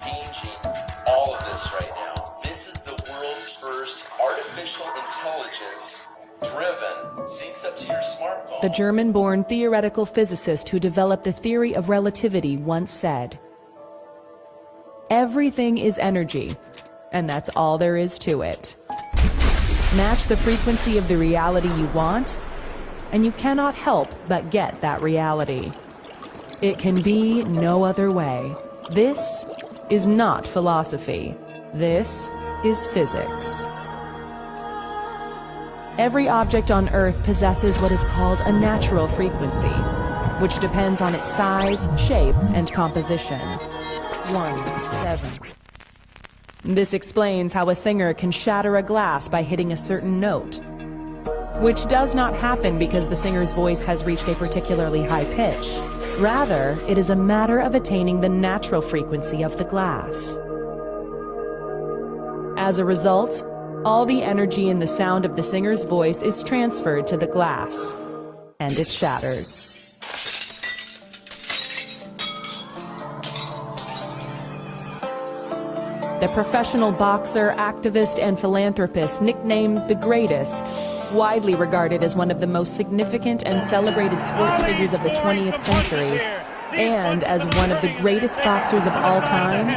changing all of this right now. This is the world's first artificial intelligence driven, syncs up to your smartphone. The German-born theoretical physicist who developed the theory of relativity once said, "Everything is energy, and that's all there is to it." Match the frequency of the reality you want, and you cannot help but get that reality. It can be no other way. This is not philosophy. This is physics. Every object on Earth possesses what is called a natural frequency, which depends on its size, shape, and composition. 1-7. This explains how a singer can shatter a glass by hitting a certain note, which does not happen because the singer's voice has reached a particularly high pitch. Rather, it is a matter of attaining the natural frequency of the glass. As a result, all the energy in the sound of the singer's voice is transferred to the glass, and it shatters. The professional boxer, activist, and philanthropist nicknamed the Greatest, widely regarded as one of the most significant and celebrated sports figures of the 20th century, and as one of the greatest boxers of all time,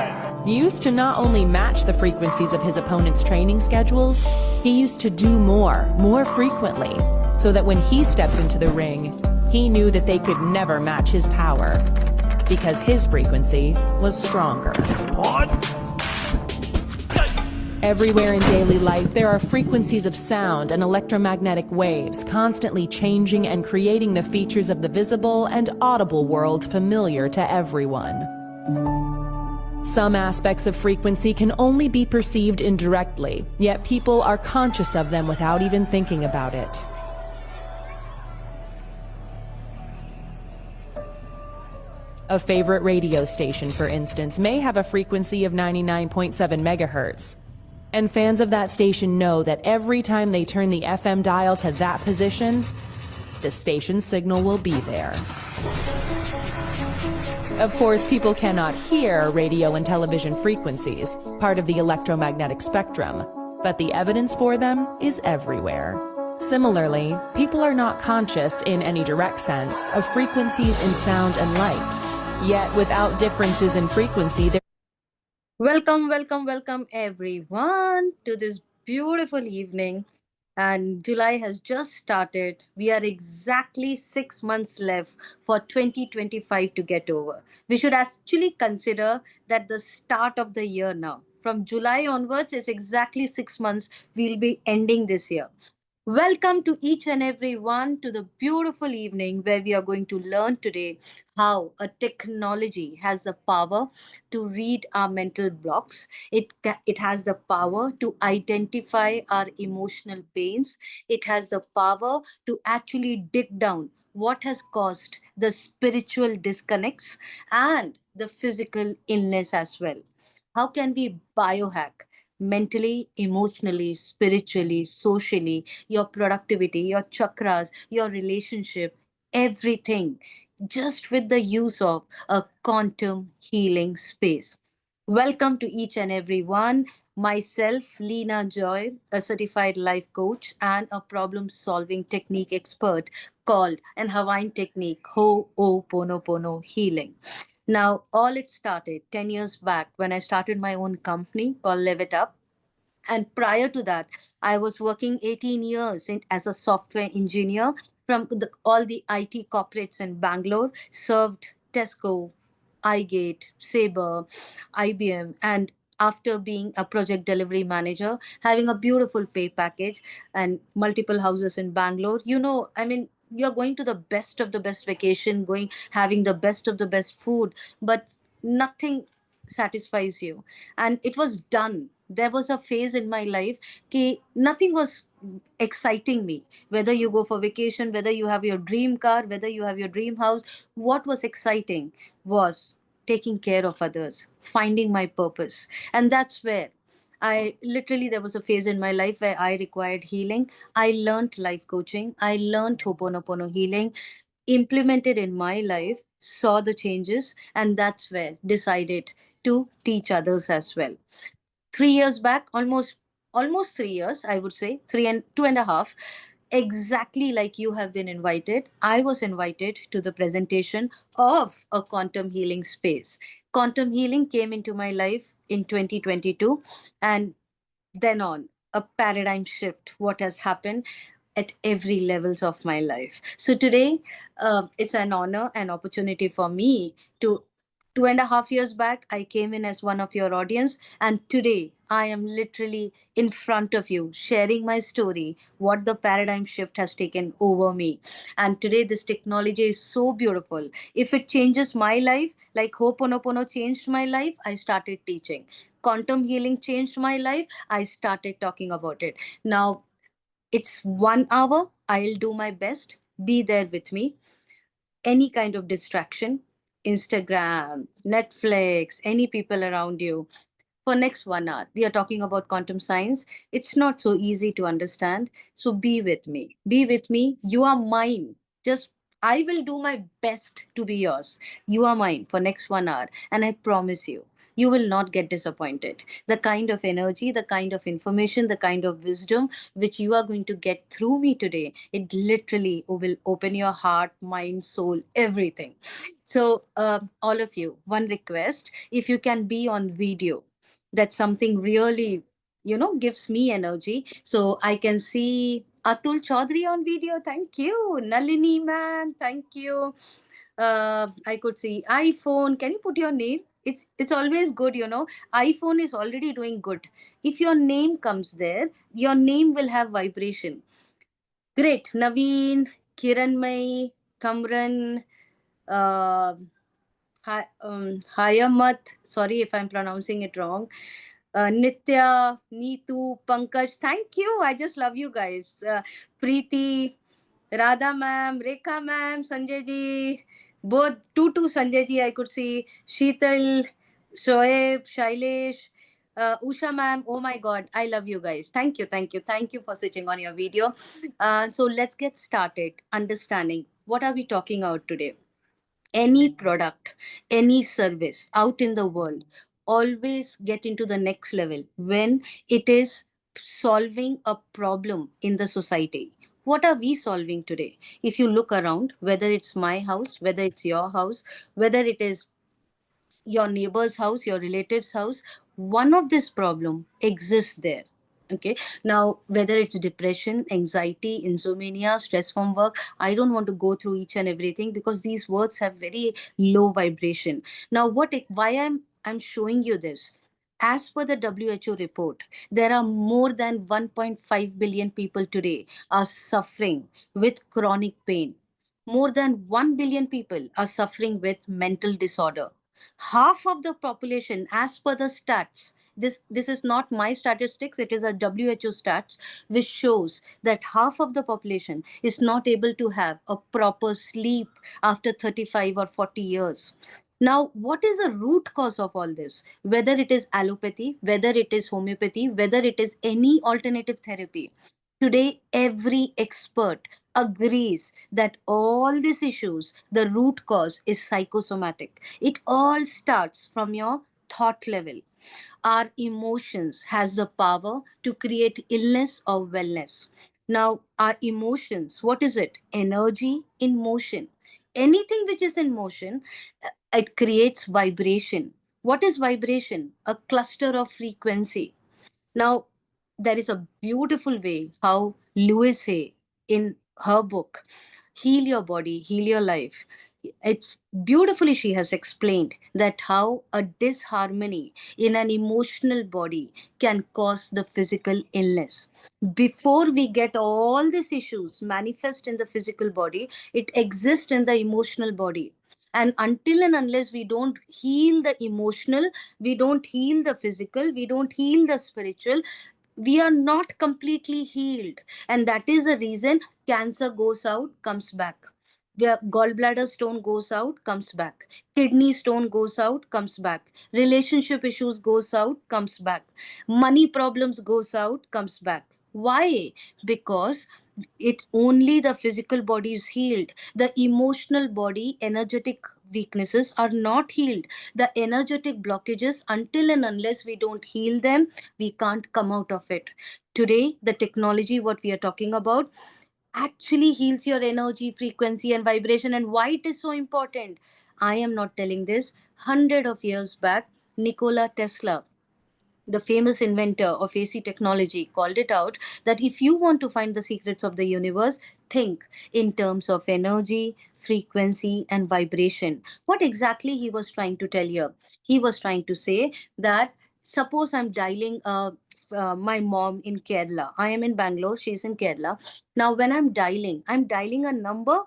used to not only match the frequencies of his opponent's training schedules, he used to do more frequently, so that when he stepped into the ring, he knew that they could never match his power, because his frequency was stronger. Everywhere in daily life, there are frequencies of sound and electromagnetic waves constantly changing and creating the features of the visible and audible world familiar to everyone. Some aspects of frequency can only be perceived indirectly, yet people are conscious of them without even thinking about it. A favorite radio station, for instance, may have a frequency of 99.7 megahertz. And fans of that station know that every time they turn the FM dial to that position, the station's signal will be there. Of course, people cannot hear radio and television frequencies, part of the electromagnetic spectrum, but the evidence for them is everywhere. Similarly, people are not conscious in any direct sense of frequencies in sound and light. Yet, without differences in frequency, Welcome everyone to this beautiful evening. And July has just started. We are exactly 6 months left for 2025 to get over. We should actually consider that the start of the year now. From July onwards is exactly 6 months we'll be ending this year. Welcome to each and every one to the beautiful evening where we are going to learn today how a technology has the power to read our mental blocks. It has the power to identify our emotional pains. It has the power to actually dig down what has caused the spiritual disconnects and the physical illness as well. How can we biohack mentally, emotionally, spiritually, socially, your productivity, your chakras, your relationship, everything, just with the use of a quantum healing space? Welcome to each and every one. Myself, Lena Joy, a certified life coach and a problem solving technique expert called an Hawaiian technique, Ho'oponopono healing. Now, all it started 10 years back when I started my own company called Live It Up. And prior to that, I was working 18 years as a software engineer from all the IT corporates in Bangalore, served Tesco, iGate, Sabre, IBM, and after being a project delivery manager, having a beautiful pay package and multiple houses in Bangalore, you're going to the best of the best vacation, having the best of the best food, but nothing satisfies you. And it was done. There was a phase in my life कि nothing was exciting me. Whether you go for vacation, whether you have your dream car, whether you have your dream house, what was exciting was taking care of others, finding my purpose. And that's where there was a phase in my life where I required healing. I learned life coaching. I learned Ho'oponopono healing, implemented in my life, saw the changes, and that's where decided to teach others as well. 3 years back, almost 3 years, I would say, 2.5, exactly like you have been invited, I was invited to the presentation of a quantum healing space. Quantum healing came into my life in 2022, and then on, a paradigm shift what has happened at every levels of my life. So today, it's an honor and opportunity for me to 2.5 years back, I came in as one of your audience, and today I am literally in front of you sharing my story, what the paradigm shift has taken over me. And today, this technology is so beautiful. If it changes my life, like Ho'oponopono changed my life, I started teaching. Quantum healing changed my life, I started talking about it. Now, it's 1 hour. I'll do my best. Be there with me. Any kind of distraction, Instagram, Netflix, any people around you. For next 1 hour, we are talking about quantum science. It's not so easy to understand. So be with me. Be with me. You are mine. Just I will do my best to be yours. You are mine for next 1 hour. And I promise you will not get disappointed. The kind of energy, the kind of information, the kind of wisdom which you are going to get through me today, it literally will open your heart, mind, soul, everything. So, all of you, one request, if you can be on video, that's something really, gives me energy. So I can see Atul Chaudhary on video. Thank you. Nalini ma'am, thank you. I could see iPhone. Can you put your name? It's always good, iPhone is already doing good. If your name comes there, your name will have vibration. Great. Naveen, Kiranmay, Kamran, uh, Hayamat. Sorry if I'm pronouncing it wrong. Nitya, Neetu, Pankaj, thank you. I just love you guys. Preeti, Radha ma'am, Rekha ma'am, Sanjay ji, both two Sanjay ji I could see, Sheetal, Shoaib, Shailesh, Usha ma'am. Oh my God, I love you guys. Thank you, thank you, thank you for switching on your video. So let's get started understanding what are we talking about today. Any product, any service out in the world always get into the next level when it is solving a problem in the society. What are we solving today? If you look around, whether it's my house, whether it's your house, whether it is your neighbor's house, your relative's house, one of this problem exists there. Okay. Now, whether it's depression, anxiety, insomnia, stress from work, I don't want to go through each and everything because these words have very low vibration. Now, why I'm showing you this. As per the WHO report, there are more than 1.5 billion people today are suffering with chronic pain. More than 1 billion people are suffering with mental disorder. Half of the population, as per the stats, this is not my statistics, it is a WHO stats, which shows that half of the population is not able to have a proper sleep after 35 or 40 years. Now, what is the root cause of all this? Whether it is allopathy, whether it is homeopathy, whether it is any alternative therapy, today every expert agrees that all these issues, the root cause is psychosomatic. It all starts from your thought level. Our emotions has the power to create illness or wellness. Now, our emotions, what is it? Energy in motion. Anything which is in motion, it creates vibration. What is vibration? A cluster of frequency. Now, there is a beautiful way how Louise Hay, in her book, Heal Your Body, Heal Your Life, it's beautifully she has explained that how a disharmony in an emotional body can cause the physical illness. Before we get all these issues manifest in the physical body, it exists in the emotional body. And until and unless we don't heal the emotional, we don't heal the physical, we don't heal the spiritual, we are not completely healed. And that is the reason cancer goes out, comes back. The gallbladder stone goes out, comes back. Kidney stone goes out, comes back. Relationship issues goes out, comes back. Money problems goes out, comes back. Why? Because it only the physical body is healed. The emotional body, energetic weaknesses are not healed. The energetic blockages, until and unless we don't heal them, we can't come out of it. Today, the technology, what we are talking about, actually heals your energy, frequency, and vibration. And why it is so important? I am not telling this. Hundred of years back, Nikola Tesla, the famous inventor of AC technology, called it out that if you want to find the secrets of the universe, think in terms of energy, frequency, and vibration. What exactly he was trying to tell here? He was trying to say that suppose I'm dialing my mom in Kerala. I am in Bangalore, she's in Kerala. Now, when I'm dialing a number,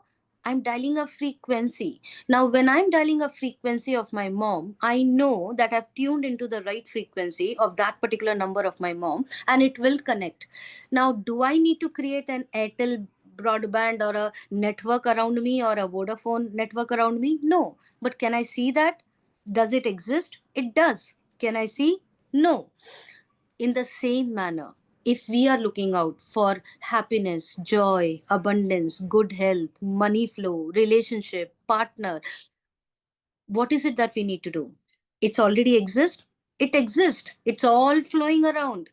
I'm dialing a frequency. Now, when I'm dialing a frequency of my mom, I know that I've tuned into the right frequency of that particular number of my mom and it will connect. Now, do I need to create an Airtel broadband or a network around me or a Vodafone network around me? No. But can I see that? Does it exist? It does. Can I see? No. In the same manner, if we are looking out for happiness, joy, abundance, good health, money flow, relationship, partner, what is it that we need to do? It's already exist. It exists. It's all flowing around.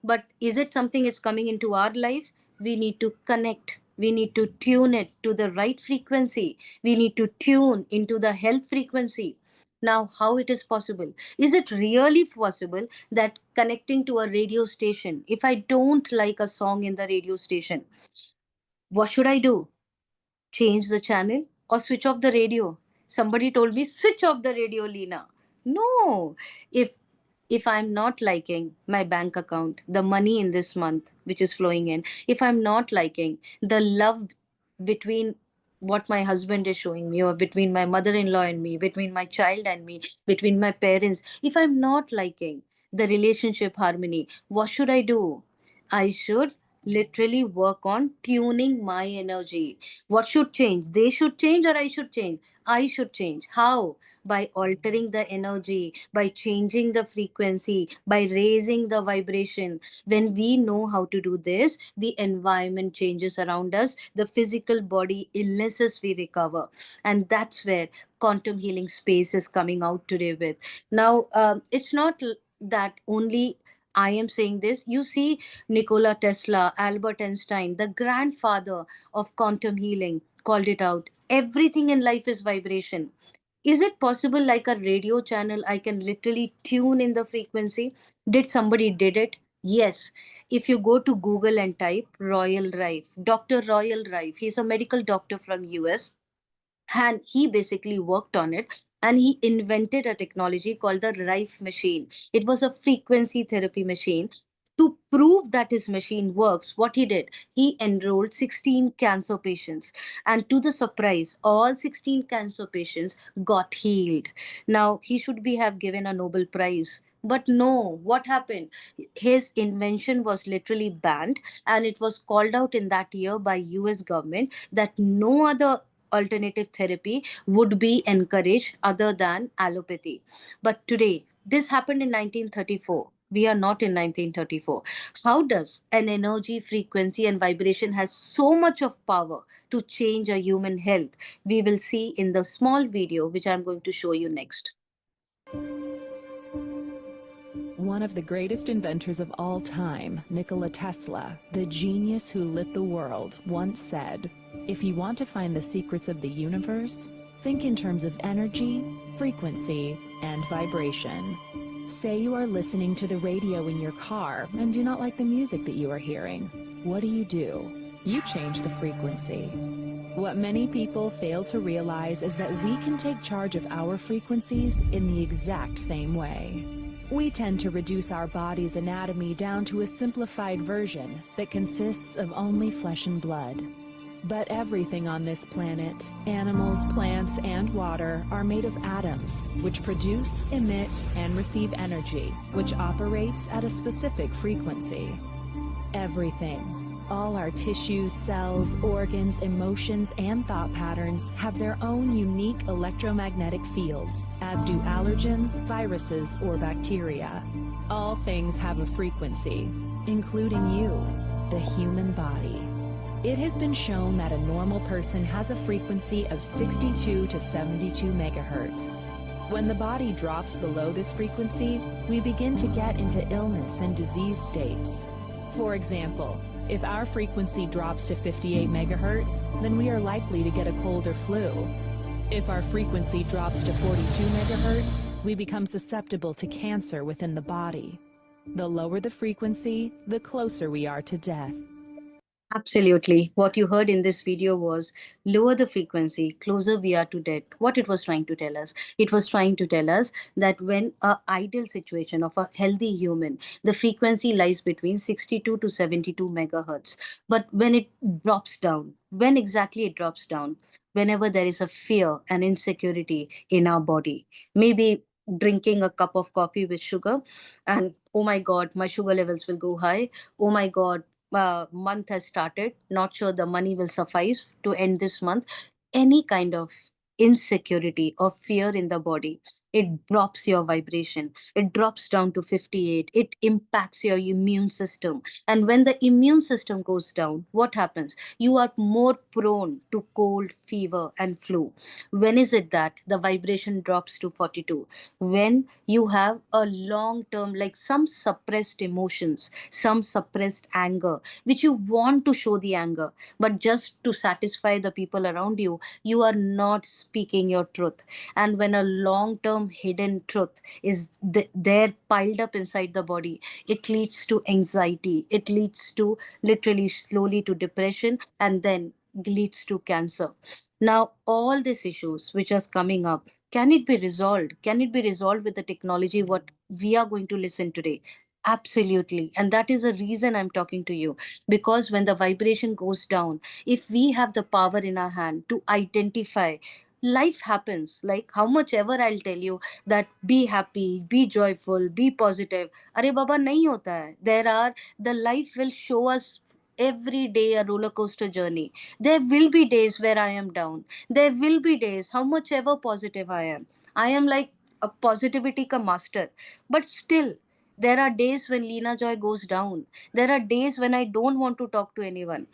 But is it something is coming into our life? We need to connect. We need to tune it to the right frequency. We need to tune into the health frequency. Now, how it is possible? Is it really possible that connecting to a radio station, if I don't like a song in the radio station, what should I do? Change the channel or switch off the radio? Somebody told me switch off the radio, Lena. No. If I'm not liking my bank account, the money in this month which is flowing in, if I'm not liking the love between what my husband is showing me, or between my mother-in-law and me, between my child and me, between my parents, if I'm not liking the relationship harmony, what should I do? I should literally work on tuning my energy. What should change? They should change or I should change? I should change. How? By altering the energy, by changing the frequency, by raising the vibration. When we know how to do this, the environment changes around us, the physical body illnesses we recover. And that's where quantum healing space is coming out today with. Now, it's not that only I am saying this. You see, Nikola Tesla, Albert Einstein, the grandfather of quantum healing, called it out. Everything in life is vibration. Is it possible like a radio channel I can literally tune in the frequency? Did somebody did it? Yes. If you go to Google and type Royal Rife, Dr. Royal Rife, he's a medical doctor from US, and he basically worked on it and he invented a technology called the Rife machine. It was a frequency therapy machine. To prove that his machine works, what he did, he enrolled 16 cancer patients. And to the surprise, all 16 cancer patients got healed. Now, he should be have given a Nobel Prize. But no, what happened? His invention was literally banned, and it was called out in that year by US government that no other alternative therapy would be encouraged other than allopathy. But today, this happened in 1934. We are not in 1934. How does an energy, frequency, and vibration has so much of power to change a human health? We will see in the small video which I'm going to show you next. One of the greatest inventors of all time, Nikola Tesla, the genius who lit the world, once said, "If you want to find the secrets of the universe, think in terms of energy, frequency, and vibration." Say you are listening to the radio in your car and do not like the music that you are hearing. What do? You change the frequency. What many people fail to realize is that we can take charge of our frequencies in the exact same way. We tend to reduce our body's anatomy down to a simplified version that consists of only flesh and blood. But everything on this planet, animals, plants, and water, are made of atoms, which produce, emit, and receive energy, which operates at a specific frequency. Everything, all our tissues, cells, organs, emotions, and thought patterns have their own unique electromagnetic fields, as do allergens, viruses, or bacteria. All things have a frequency, including you, the human body. It has been shown that a normal person has a frequency of 62 to 72 megahertz. When the body drops below this frequency, we begin to get into illness and disease states. For example, if our frequency drops to 58 megahertz, then we are likely to get a cold or flu. If our frequency drops to 42 megahertz, we become susceptible to cancer within the body. The lower the frequency, the closer we are to death. Absolutely. What you heard in this video was lower the frequency, closer we are to death. What it was trying to tell us? It was trying to tell us that when a ideal situation of a healthy human, the frequency lies between 62 to 72 megahertz. But when it drops down, when exactly it drops down? Whenever there is a fear and insecurity in our body, maybe drinking a cup of coffee with sugar, and oh my God, my sugar levels will go high. Oh my God, month has started, not sure the money will suffice to end this month. Any kind of insecurity or fear in the body, it drops your vibration. It drops down to 58. It impacts your immune system. And when the immune system goes down, what happens? You are more prone to cold, fever, and flu. When is it that the vibration drops to 42? When you have a long term, like some suppressed emotions, some suppressed anger, which you want to show the anger, but just to satisfy the people around you, you are not speaking your truth. And when a long term hidden truth is there piled up inside the body, it leads to anxiety, it leads to literally slowly to depression, and then leads to cancer. Now all these issues which are coming up, can it be resolved? Can it be resolved with the technology what we are going to listen today? Absolutely. And that is the reason I'm talking to you. Because when the vibration goes down, if we have the power in our hand to identify, life happens. Like how much ever I'll tell you that be happy, be joyful, be positive. Are Baba, nahi hota hai. There are, the life will show us every day a roller coaster journey. There will be days where I am down. There will be days, how much ever positive I am. I am like a positivity ka master. But still, there are days when Leena Joy goes down. There are days when I don't want to talk to anyone.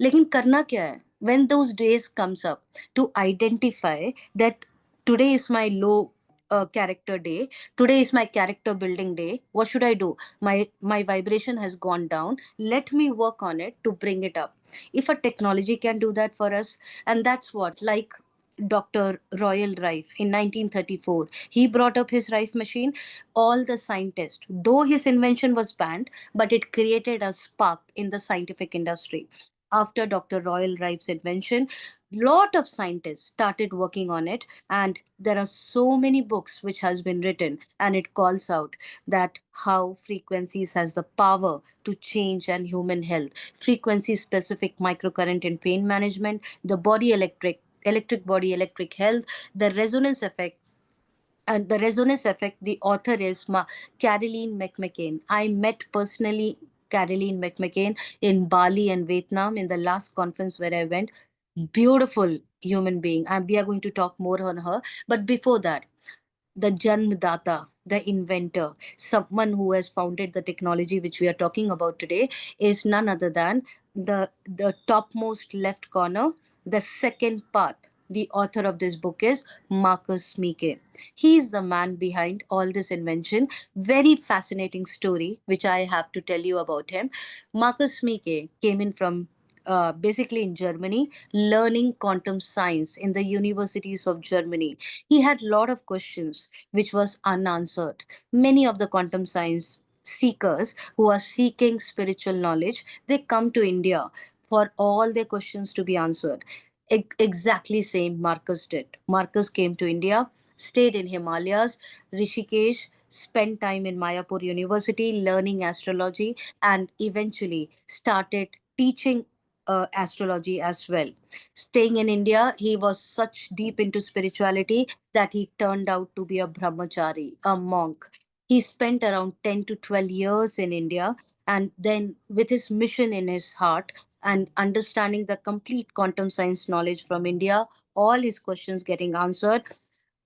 लेकिन करना क्या है? When those days comes up, to identify that today is my low character day, today is my character building day, what should I do? My vibration has gone down, let me work on it to bring it up. If a technology can do that for us, and that's what, like Dr. Royal Rife in 1934. He brought up his Rife machine. All the scientists, though his invention was banned, but it created a spark in the scientific industry. After Dr. Royal Rife's invention, lot of scientists started working on it, and there are so many books which has been written, and it calls out that how frequencies has the power to change and human health. Frequency specific microcurrent in pain management, the body electric body electric health, the resonance effect. And the resonance effect, the author is Caroline McMcCain. I met personally Caroline McMcCain in Bali and Vietnam in the last conference where I went. Beautiful human being, and we are going to talk more on her. But before that, the Janmdata, the inventor, someone who has founded the technology which we are talking about today, is none other than the topmost left corner, the second path. The author of this book is Marcus Meeke. He is the man behind all this invention. Very fascinating story, which I have to tell you about him. Marcus Meeke came in from basically in Germany, learning quantum science in the universities of Germany. He had a lot of questions which was unanswered. Many of the quantum science seekers who are seeking spiritual knowledge, they come to India for all their questions to be answered. Exactly same Marcus did. Marcus came to India, stayed in Himalayas, Rishikesh, spent time in Mayapur University learning astrology, and eventually started teaching astrology as well. Staying in India, he was such deep into spirituality that he turned out to be a brahmachari, a monk. He spent around 10 to 12 years in India, and then with his mission in his heart and understanding the complete quantum science knowledge from India, all his questions getting answered,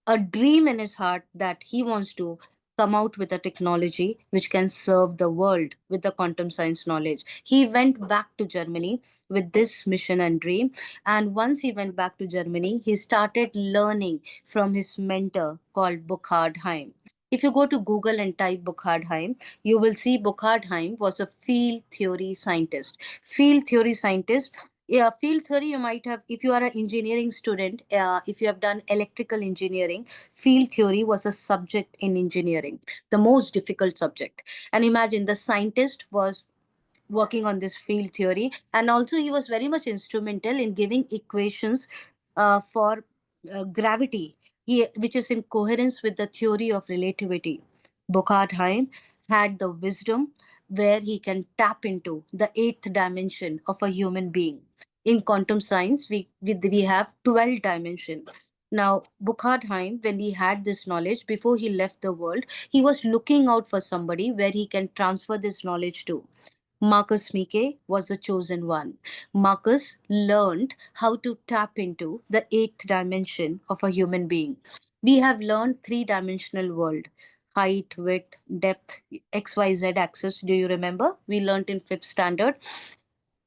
a dream in his heart that he wants to come out with a technology which can serve the world with the quantum science knowledge. He went back to Germany with this mission and dream. And once he went back to Germany, he started learning from his mentor called Burkhard Heim. If you go to Google and type Burkhard Heim, you will see Burkhard Heim was a field theory scientist. Field theory scientist, yeah, field theory you might have, if you are an engineering student, if you have done electrical engineering, field theory was a subject in engineering, the most difficult subject. And imagine the scientist was working on this field theory, and also he was very much instrumental in giving equations for gravity, which is in coherence with the theory of relativity. Burkhard Heim had the wisdom where he can tap into the eighth dimension of a human being. In quantum science, we have 12 dimension. Now, Burkhard Heim, when he had this knowledge, before he left the world, he was looking out for somebody where he can transfer this knowledge to. Marcus Mike was the chosen one. Marcus learned how to tap into the eighth dimension of a human being. We have learned three-dimensional world: height, width, depth, XYZ axis. Do you remember? We learned in fifth standard.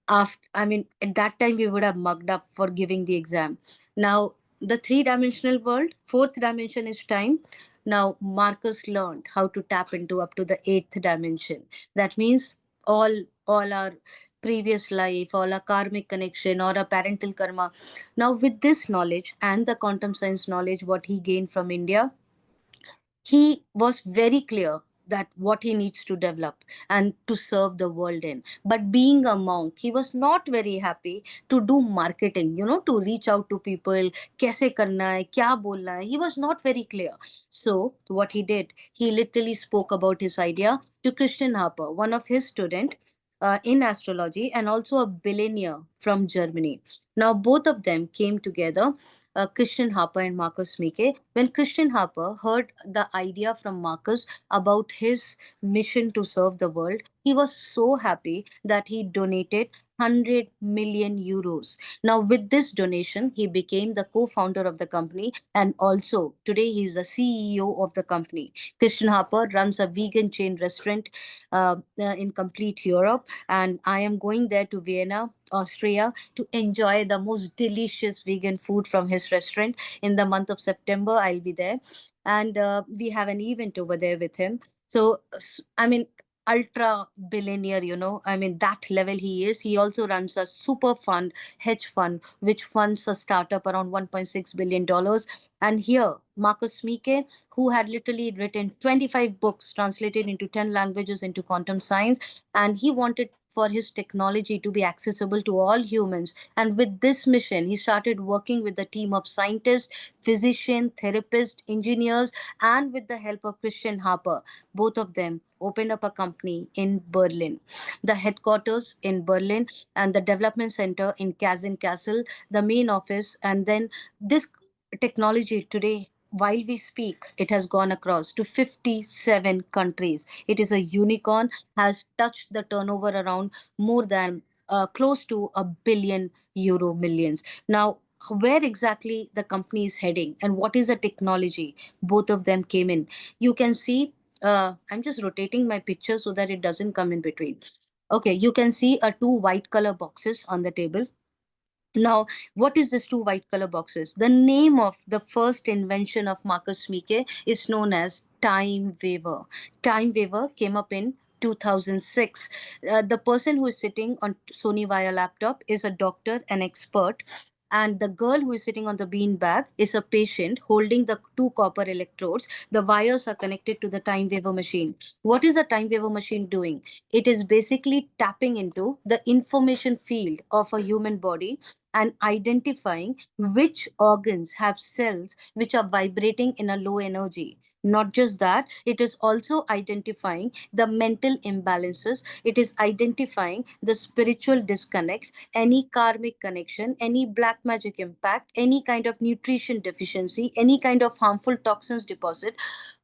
At that time we would have mugged up for giving the exam. Now the three-dimensional world, fourth dimension is time. Now Marcus learned how to tap into up to the eighth dimension. That means all our previous life, all our karmic connection or our parental karma. Now with this knowledge and the quantum science knowledge what he gained from India, he was very clear that what he needs to develop and to serve the world in. But being a monk, he was not very happy to do marketing, to reach out to people, kaise karna hai, kya bolna hai. He was not very clear. So what he did, he literally spoke about his idea to Christian Harper, one of his student in astrology and also a billionaire from Germany. Now both of them came together, Christian Harper and Marcus Mike. When Christian Harper heard the idea from Marcus about his mission to serve the world, he was so happy that he donated 100 million euros. Now, with this donation, he became the co founder of the company, and also today he is the CEO of the company. Christian Harper runs a vegan chain restaurant in complete Europe, and I am going there to Vienna, Austria, to enjoy the most delicious vegan food from his restaurant. In the month of September, I'll be there. And we have an event over there with him. So, ultra billionaire, that level he is. He also runs a super fund, hedge fund, which funds a startup around $1.6 billion. And here, Marcus Mike, who had literally written 25 books translated into 10 languages into quantum science, and he wanted for his technology to be accessible to all humans. And with this mission, he started working with a team of scientists, physicians, therapists, engineers, and with the help of Christian Harper. Both of them opened up a company in Berlin. The headquarters in Berlin and the development center in Kazen Castle, the main office, and then this technology today, while we speak, it has gone across to 57 countries. It is a unicorn, has touched the turnover around more than close to a billion euro millions. Now, where exactly the company is heading and what is the technology, both of them came in. You can see, I'm just rotating my picture so that it doesn't come in between. Okay, you can see two white color boxes on the table. Now, what is this two white color boxes? The name of the first invention of Marcus Mike is known as Time Waver. Time Waver came up in 2006. The person who is sitting on Sony Via laptop is a doctor, an expert, and the girl who is sitting on the bean bag is a patient holding the two copper electrodes. The wires are connected to the time waver machine. What is a time waver machine doing? It is basically tapping into the information field of a human body and identifying which organs have cells which are vibrating in a low energy. Not just that, it is also identifying the mental imbalances, it is identifying the spiritual disconnect, any karmic connection, any black magic impact, any kind of nutrition deficiency, any kind of harmful toxins deposit.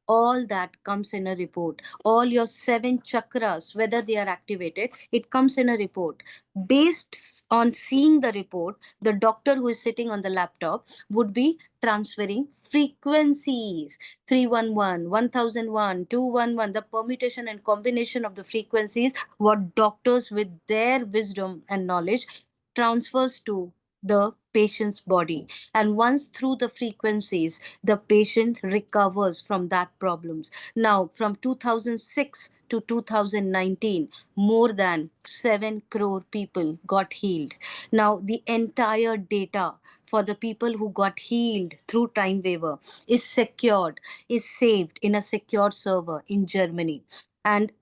all that comes in a report. All your 7 chakras, whether they are activated, it comes in a report. Based on seeing the report, the doctor who is sitting on the laptop would be transferring frequencies: 311, 1001, 211, the permutation and combination of the frequencies, what doctors with their wisdom and knowledge transfers to the patient's body. And once through the frequencies, the patient recovers from that problems. Now, from 2006 to 2019, more than 7 crore people got healed. Now, the entire data for the people who got healed through Time Waver is secured, is saved in a secure server in Germany. And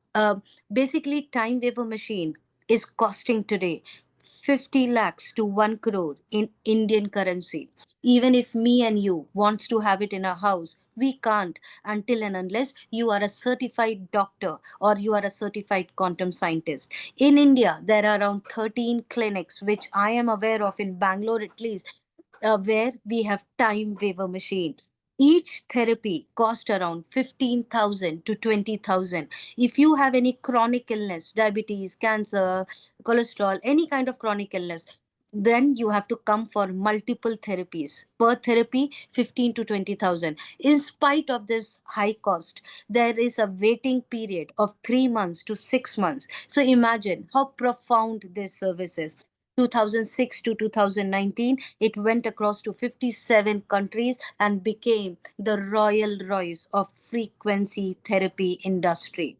basically, Time Waver machine is costing today 50 lakhs to 1 crore in Indian currency. Even if me and you wants to have it in our house, we can't until and unless you are a certified doctor or you are a certified quantum scientist. In India, there are around 13 clinics, which I am aware of in Bangalore at least, where we have Time Waver machines. Each therapy cost around 15,000 to 20,000. If you have any chronic illness, diabetes, cancer, cholesterol, any kind of chronic illness, then you have to come for multiple therapies. Per therapy, 15 to 20,000. In spite of this high cost, there is a waiting period of 3 months to 6 months. So imagine how profound this service is. 2006 to 2019, it went across to 57 countries and became the Royal Royce of frequency therapy industry.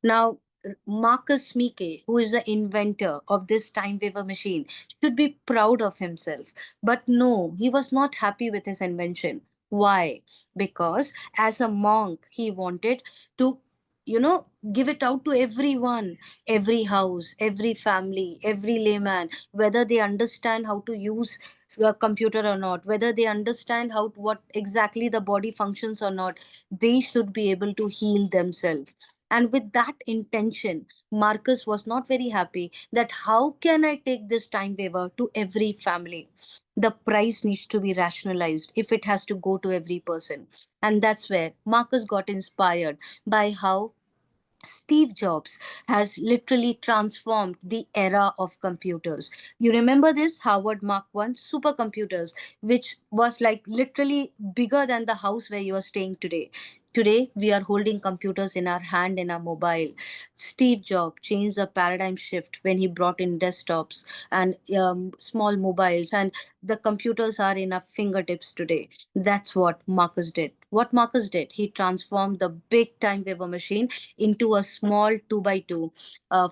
Now, Marcus Meeke, who is the inventor of this Time Waver machine, should be proud of himself. But no, he was not happy with his invention. Why? Because as a monk, he wanted to, give it out to everyone, every house, every family, every layman, whether they understand how to use a computer or not, whether they understand how what exactly the body functions or not, they should be able to heal themselves. And with that intention, Marcus was not very happy that how can I take this Time Waver to every family? The price needs to be rationalized if it has to go to every person. And that's where Marcus got inspired by how Steve Jobs has literally transformed the era of computers. You remember this Howard Mark 1 supercomputers, which was like literally bigger than the house where you are staying today. Today, we are holding computers in our hand, in our mobile. Steve Jobs changed the paradigm shift when he brought in desktops and small mobiles, and the computers are in our fingertips today. That's what Marcus did. What Marcus did, he transformed the big Time Waver machine into a small 2 by 2,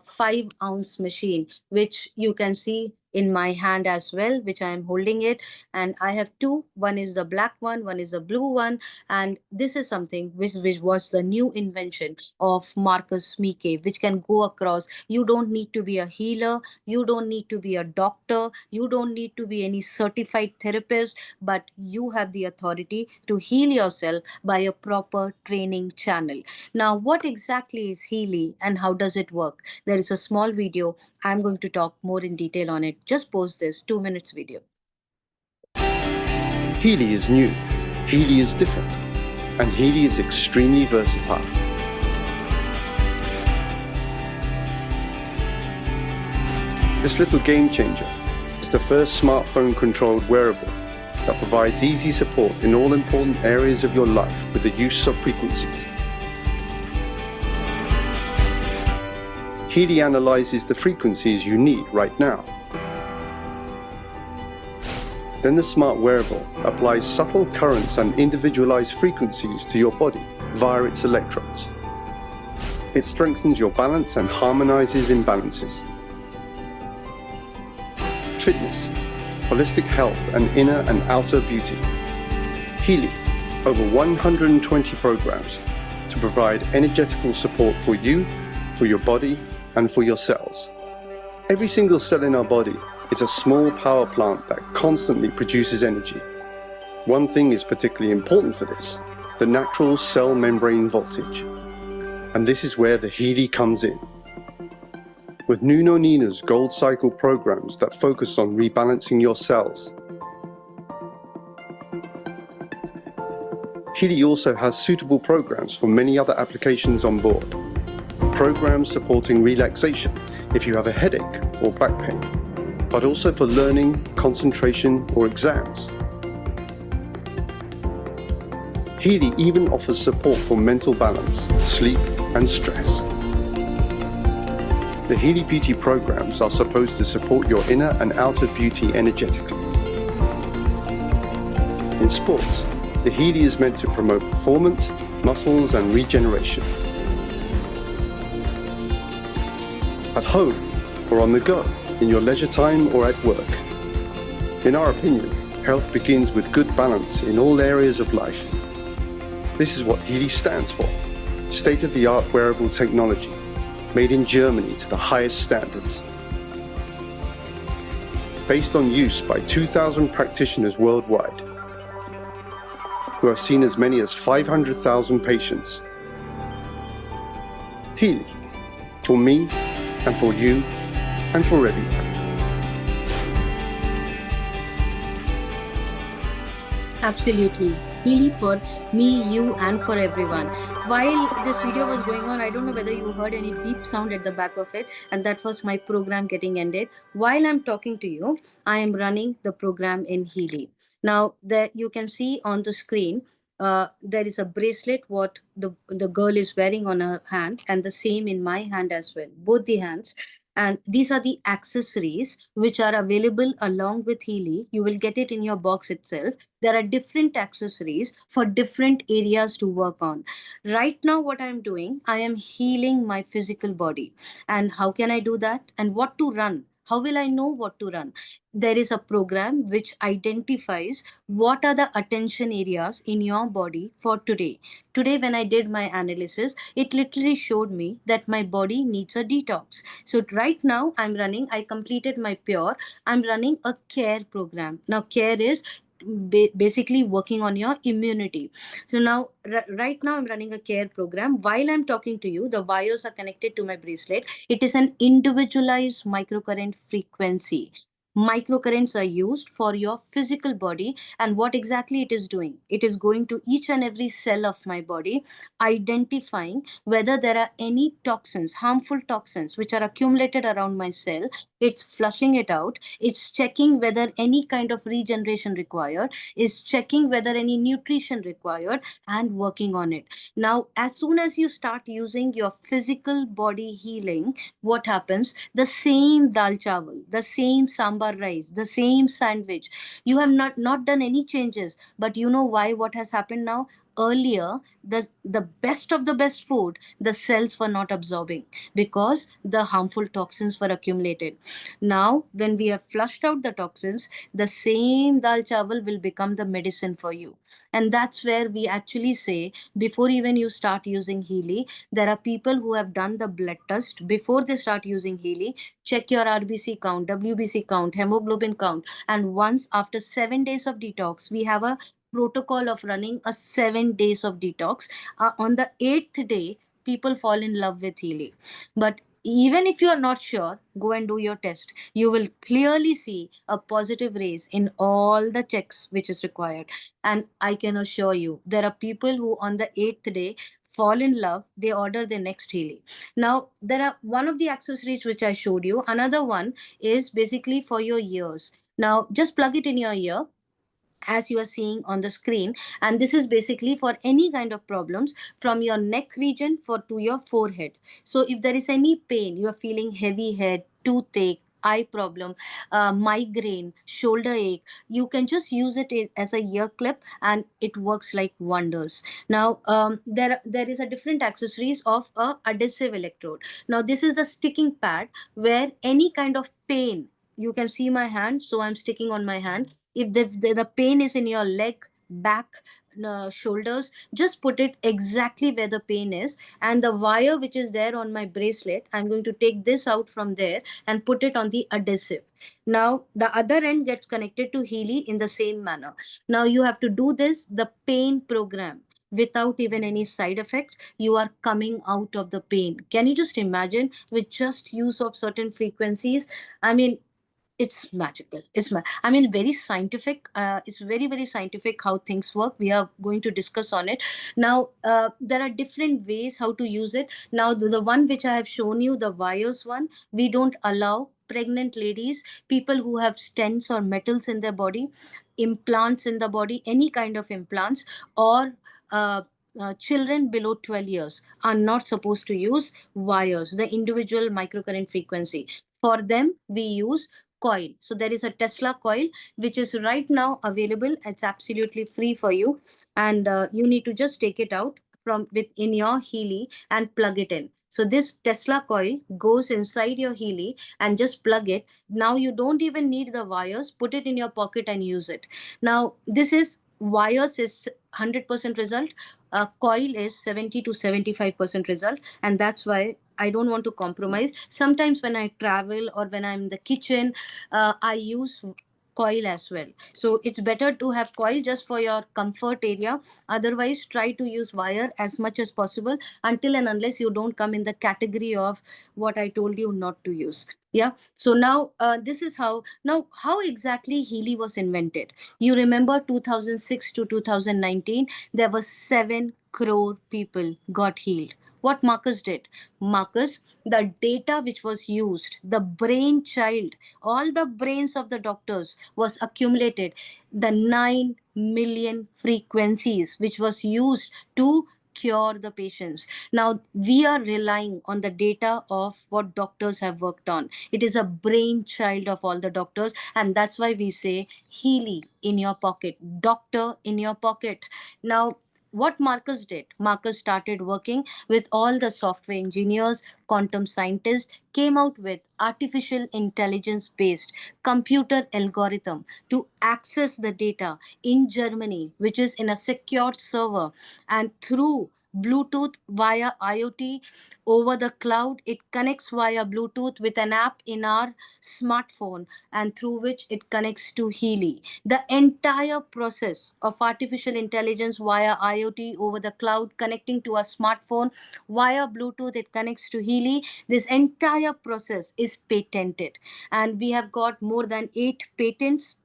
5 ounce machine, which you can see in my hand as well, which I am holding it. And I have two. One is the black one is the blue one. And this is something which was the new invention of Marcus Meeke, which can go across. You don't need to be a healer. You don't need to be a doctor. You don't need to be any certified therapist, but you have the authority to heal yourself by a proper training channel. Now, what exactly is Healy and how does it work? There is a small video. I'm going to talk more in detail on it. Just pause this 2 minutes video. Healy is new, Healy is different, and Healy is extremely versatile. This little game changer is the first smartphone-controlled wearable that provides easy support in all important areas of your life with the use of frequencies. Healy analyzes the frequencies you need right now. Then the smart wearable applies subtle currents and individualized frequencies to your body via its electrodes. It strengthens your balance and harmonizes imbalances. Fitness, holistic health, and inner and outer beauty. Healy, over 120 programs to provide energetical support for you, for your body, and for your cells. Every single cell in our body is a small power plant that constantly produces energy. One thing is particularly important for this, the natural cell membrane voltage. And this is where the Healy comes in. With Nuno Nina's Gold Cycle programs that focus on rebalancing your cells. Healy also has suitable programs for many other applications on board. Programs supporting relaxation if you have a headache or back pain, but also for learning, concentration, or exams. Healy even offers support for mental balance, sleep, and stress. The Healy Beauty programs are supposed to support your inner and outer beauty energetically. In sports, the Healy is meant to promote performance, muscles, and regeneration. At home or on the go, in your leisure time or at work. In our opinion, health begins with good balance in all areas of life. This is what Healy stands for: state-of-the-art wearable technology, made in Germany to the highest standards. Based on use by 2,000 practitioners worldwide, who have seen as many as 500,000 patients. Healy, for me, and for you, and for everyone. Absolutely. Healy for me, you, and for everyone. While this video was going on, I don't know whether you heard any beep sound at the back of it, and that was my program getting ended. While I'm talking to you, I am running the program in Healy. Now, there you can see on the screen, there is a bracelet what the girl is wearing on her hand, and the same in my hand as well, both the hands. And these are the accessories which are available along with Healy. You will get it in your box itself. There are different accessories for different areas to work on. Right now, what I'm doing, I am healing my physical body. And how can I do that? And what to run? How will I know what to run? There is a program which identifies what are the attention areas in your body for today. Today, when I did my analysis, it literally showed me that my body needs a detox. So right now I completed my Pure. I'm running a care program. Now care is basically working on your immunity. So now right now I'm running a care program. While I'm talking to you, the wires are connected to my bracelet. It is an individualized microcurrent frequency. Microcurrents are used for your physical body, and what exactly it is doing, it is going to each and every cell of my body, identifying whether there are any toxins, harmful toxins which are accumulated around my cell. It's flushing it out. It's checking whether any kind of regeneration required, is checking whether any nutrition required, and working on it. Now, as soon as you start using your physical body healing, what happens? The same dal chawal, the same sambar rice, the same sandwich, you have not done any changes, but you know why? What has happened now? Earlier, the best of the best food, the cells were not absorbing because the harmful toxins were accumulated. Now, when we have flushed out the toxins, the same dal chawal will become the medicine for you. And that's where we actually say, before even you start using Healy, there are people who have done the blood test before they start using Healy. Check your RBC count, WBC count, hemoglobin count. And once after 7 days of detox, we have a protocol of running a 7 days of detox. On the 8th day, people fall in love with Healy. But even if you are not sure, go and do your test. You will clearly see a positive raise in all the checks which is required. And I can assure you, there are people who on the 8th day fall in love, they order the next Healy. Now, there are one of the accessories which I showed you. Another one is basically for your ears. Now, just plug it in your ear as you are seeing on the screen, and this is basically for any kind of problems from your neck region to your forehead. So if there is any pain, you are feeling heavy head, toothache, eye problem, migraine, shoulder ache, you can just use it as a ear clip and it works like wonders. Now, there is a different accessories of a adhesive electrode. Now, this is a sticking pad where any kind of pain, you can see my hand, so I'm sticking on my hand. If the pain is in your leg, back, shoulders, just put it exactly where the pain is. And the wire which is there on my bracelet, I'm going to take this out from there and put it on the adhesive. Now, the other end gets connected to Healy in the same manner. Now, you have to do this, the pain program, without even any side effect. You are coming out of the pain. Can you just imagine, with just use of certain frequencies? I mean, It's magical. I mean, very scientific. It's very, very scientific how things work. We are going to discuss on it now. There are different ways how to use it. Now, the one which I have shown you, the wires one, we don't allow pregnant ladies, people who have stents or metals in their body, implants in the body, any kind of implants, or children below 12 years are not supposed to use wires, the individual microcurrent frequency. For them, we use coil. So there is a Tesla coil which is right now available. It's absolutely free for you, and you need to just take it out from within your Healy and plug it in. So this Tesla coil goes inside your Healy and just plug it. Now you don't even need the wires. Put it in your pocket and use it. Now this is wires is 100% result. Coil is 70 to 75% result, and that's why I don't want to compromise. Sometimes when I travel or when I'm in the kitchen, I use coil as well. So it's better to have coil just for your comfort area. Otherwise, try to use wire as much as possible until and unless you don't come in the category of what I told you not to use. Yeah. So now this is how exactly Healy was invented. You remember 2006 to 2019, there were 7 crore people got healed. What Marcus did, Marcus, the data which was used, the brainchild, all the brains of the doctors was accumulated, the 9 million frequencies which was used to cure the patients. Now we are relying on the data of what doctors have worked on. It is a brainchild of all the doctors, and that's why we say Healy in your pocket, doctor in your pocket. Now what Marcus did, Marcus started working with all the software engineers, quantum scientists, came out with artificial intelligence based computer algorithm to access the data in Germany, which is in a secured server, and through Bluetooth via IoT over the cloud, it connects via Bluetooth with an app in our smartphone, and through which it connects to Healy. The entire process of artificial intelligence via IoT over the cloud, connecting to a smartphone via Bluetooth, it connects to Healy. This entire process is patented, and we have got more than 8 patents.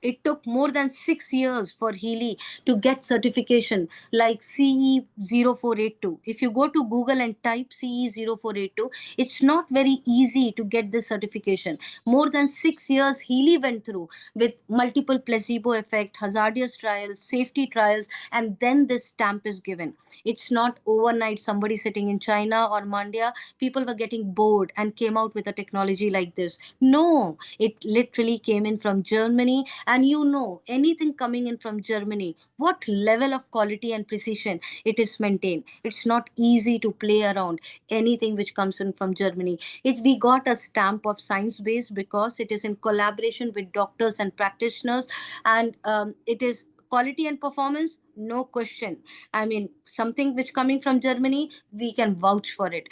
It took more than 6 years for Healy to get certification like CE0482. If you go to Google and type CE0482, it's not very easy to get this certification. More than 6 years Healy went through with multiple placebo effect, hazardous trials, safety trials, and then this stamp is given. It's not overnight somebody sitting in China or Mandia, people were getting bored and came out with a technology like this. No, it literally came in from Germany, and you know, anything coming in from Germany, what level of quality and precision it is maintained. It's not easy to play around anything which comes in from Germany. It's we got a stamp of science based because it is in collaboration with doctors and practitioners, and it is quality and performance, no question. I mean, something which coming from Germany, we can vouch for it.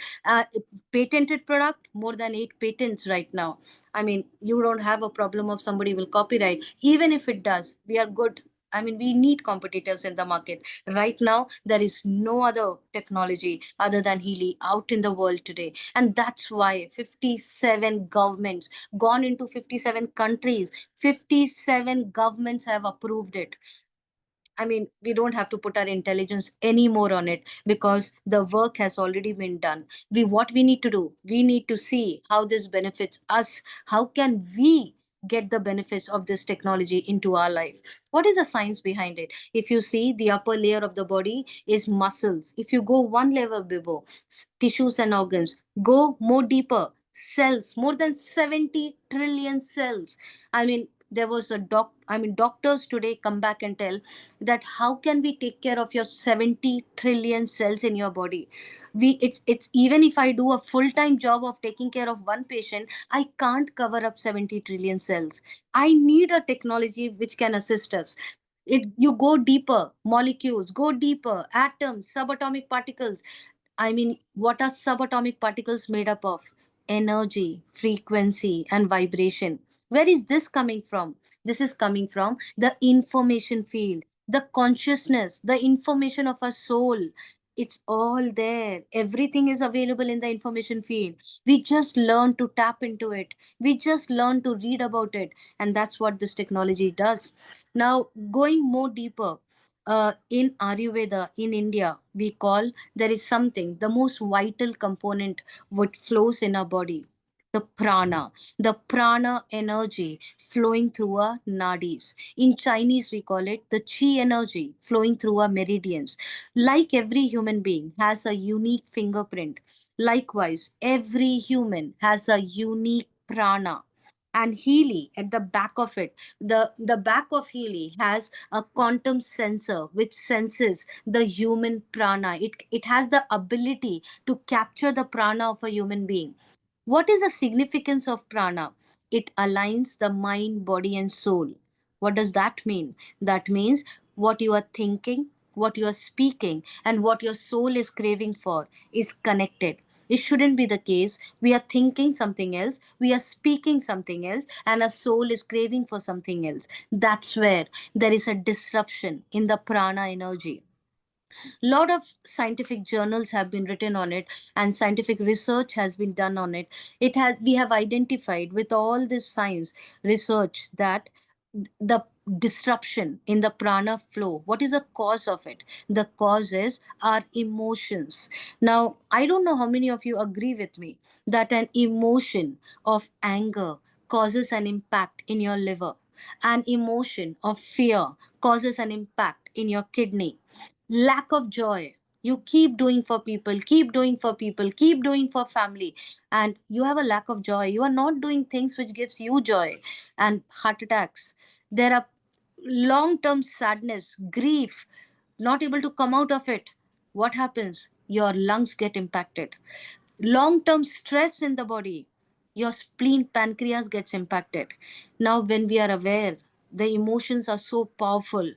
Patented product, more than 8 patents right now. I mean, you don't have a problem of somebody will copyright. Even if it does, we are good. I mean, we need competitors in the market. Right now, there is no other technology other than Healy out in the world today. And that's why 57 governments gone into 57 countries, 57 governments have approved it. I mean, we don't have to put our intelligence anymore on it because the work has already been done. What we need to do, we need to see how this benefits us. How can we get the benefits of this technology into our life? What is the science behind it? If you see, the upper layer of the body is muscles. If you go one level below, tissues and organs, go more deeper, cells, more than 70 trillion cells. I mean, there was a doctors today come back and tell that how can we take care of your 70 trillion cells in your body. It's even if I do a full-time job of taking care of one patient, I can't cover up 70 trillion cells. I need a technology which can assist us. You go deeper, molecules, go deeper, atoms, subatomic particles. I mean, what are subatomic particles made up of? Energy, frequency, and vibration. Where is this coming from? This is coming from the information field, the consciousness, the information of our soul. It's all there. Everything is available in the information field. We just learn to tap into it. We just learn to read about it. And that's what this technology does. Now, going more deeper, in Ayurveda, in India, we call there is something, the most vital component what flows in our body, the prana energy flowing through our nadis. In Chinese, we call it the chi energy flowing through our meridians. Like every human being has a unique fingerprint, likewise, every human has a unique prana. And Healy at the back of it, the back of Healy has a quantum sensor which senses the human prana. It has the ability to capture the prana of a human being. What is the significance of prana? It aligns the mind, body, and soul. What does that mean? That means what you are thinking, what you are speaking, and what your soul is craving for is connected. It shouldn't be the case. We are thinking something else, we are speaking something else, and our soul is craving for something else. That's where there is a disruption in the prana energy. Lot of scientific journals have been written on it, and scientific research has been done on it. We have identified with all this science research that the disruption in the prana flow, what is the cause of it? The cause is our emotions. Now, I don't know how many of you agree with me that an emotion of anger causes an impact in your liver, an emotion of fear causes an impact in your kidney, lack of joy, you keep doing for people, keep doing for people, keep doing for family, and you have a lack of joy, you are not doing things which gives you joy, and heart attacks. There are long term sadness, grief, not able to come out of it. What happens? Your lungs get impacted. Long term stress in the body, your spleen, pancreas gets impacted. Now, when we are aware, the emotions are so powerful.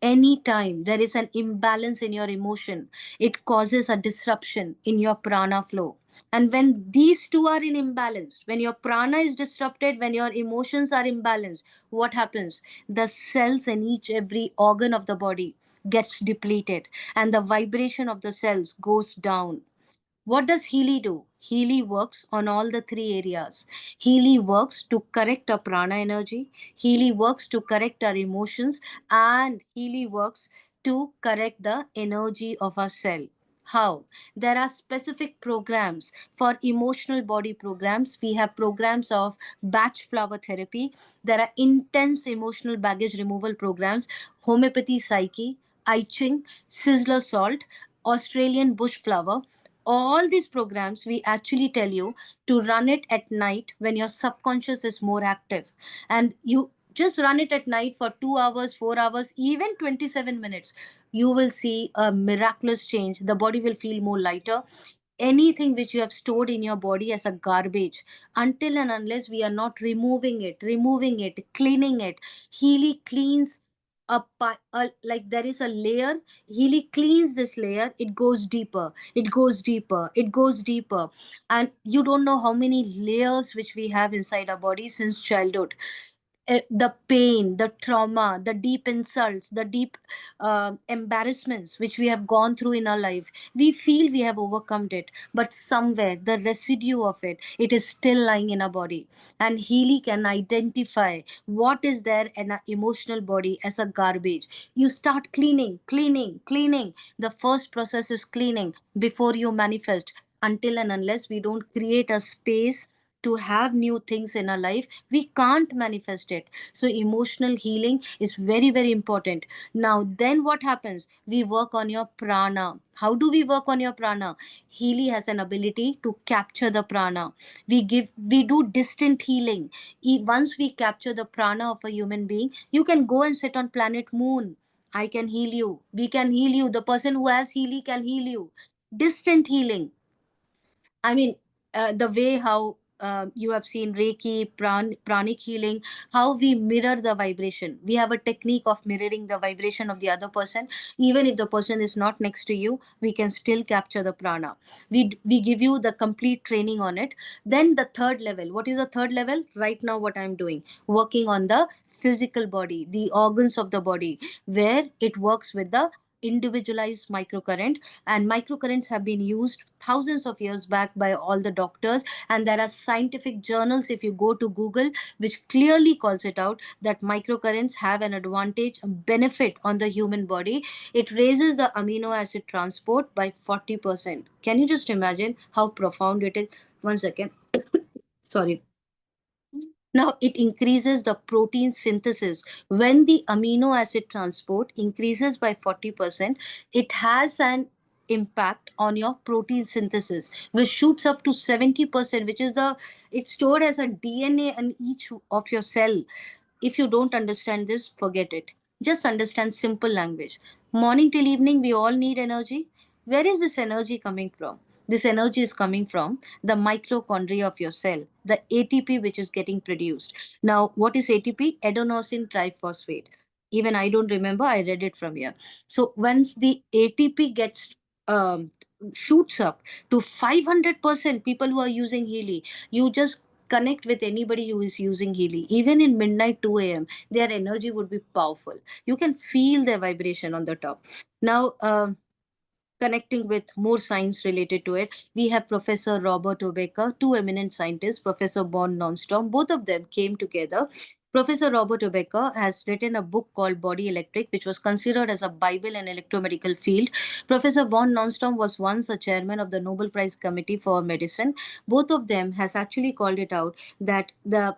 Anytime there is an imbalance in your emotion, it causes a disruption in your prana flow. And when these two are in imbalance, when your prana is disrupted, when your emotions are imbalanced, what happens? The cells in each every organ of the body gets depleted, and the vibration of the cells goes down. What does Healy do? Healy works on all the three areas. Healy works to correct our prana energy. Healy works to correct our emotions. And Healy works to correct the energy of our cell. How? There are specific programs for emotional body programs. We have programs of batch flower therapy. There are intense emotional baggage removal programs, homeopathy psyche, I Ching, sizzler salt, Australian bush flower. All these programs, we actually tell you to run it at night when your subconscious is more active. And you just run it at night for 2 hours, 4 hours, even 27 minutes. You will see a miraculous change. The body will feel more lighter. Anything which you have stored in your body as a garbage, until and unless we are not removing it, cleaning it, Healy cleans like there is a layer. Healy cleans this layer, it goes deeper, it goes deeper, it goes deeper. And you don't know how many layers which we have inside our body since childhood. The pain, the trauma, the deep insults, the deep embarrassments which we have gone through in our life, we feel we have overcome it, but somewhere the residue of it, it is still lying in our body. And Healy can identify what is there in our emotional body as a garbage. You start cleaning. The first process is cleaning before you manifest. Until and unless we don't create a space to have new things in our life, we can't manifest it. So emotional healing is very, very important. Now then what happens? We work on your prana. How do we work on your prana? Healy has an ability to capture the prana. We do distant healing. Once we capture the prana of a human being, you can go and sit on planet moon. I can heal you, we can heal you, the person who has Healy can heal you. Distant healing. I mean, the way how you have seen Reiki, pranic healing, how we mirror the vibration. We have a technique of mirroring the vibration of the other person. Even if the person is not next to you, we can still capture the prana. We give you the complete training on it. Then the third level. What is the third level? Right now, what I'm doing, working on the physical body, the organs of the body, where it works with the individualized microcurrent, and microcurrents have been used thousands of years back by all the doctors, and there are scientific journals, if you go to Google, which clearly calls it out that microcurrents have an advantage, a benefit on the human body. It raises the amino acid transport by 40%. Can you just imagine how profound it is? One second. Sorry. Now, it increases the protein synthesis. When the amino acid transport increases by 40%, it has an impact on your protein synthesis, which shoots up to 70%, which is it's stored as a DNA in each of your cell. If you don't understand this, forget it. Just understand simple language. Morning till evening, we all need energy. Where is this energy coming from? This energy is coming from the mitochondria of your cell, the ATP which is getting produced. Now, what is ATP? Adenosine triphosphate. Even I don't remember, I read it from here. So, once the ATP gets um, shoots up to 500%, people who are using Healy, you just connect with anybody who is using Healy, even in midnight 2 a.m., their energy would be powerful. You can feel their vibration on the top. Now, connecting with more science related to it, we have Professor Robert Obecker, two eminent scientists, Professor Bon Nonstorm. Both of them came together. Professor Robert Obecker has written a book called Body Electric, which was considered as a Bible in electromedical field. Professor Bon Nonstorm was once a chairman of the Nobel Prize Committee for Medicine. Both of them has actually called it out that the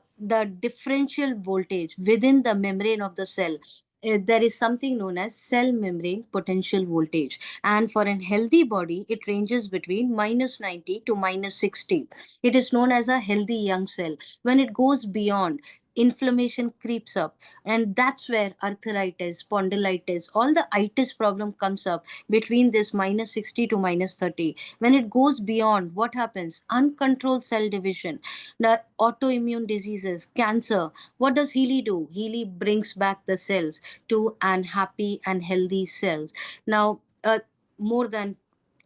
differential voltage within the membrane of the cell, there is something known as cell membrane potential voltage, and for a healthy body it ranges between minus 90 to minus 60. It is known as a healthy young cell. When it goes beyond, inflammation creeps up, and that's where arthritis, spondylitis, all the itis problem comes up between this minus 60 to minus 30. When it goes beyond, what happens? Uncontrolled cell division, the autoimmune diseases, cancer. What does Healy do? Healy brings back the cells to unhappy and healthy cells. Now, more than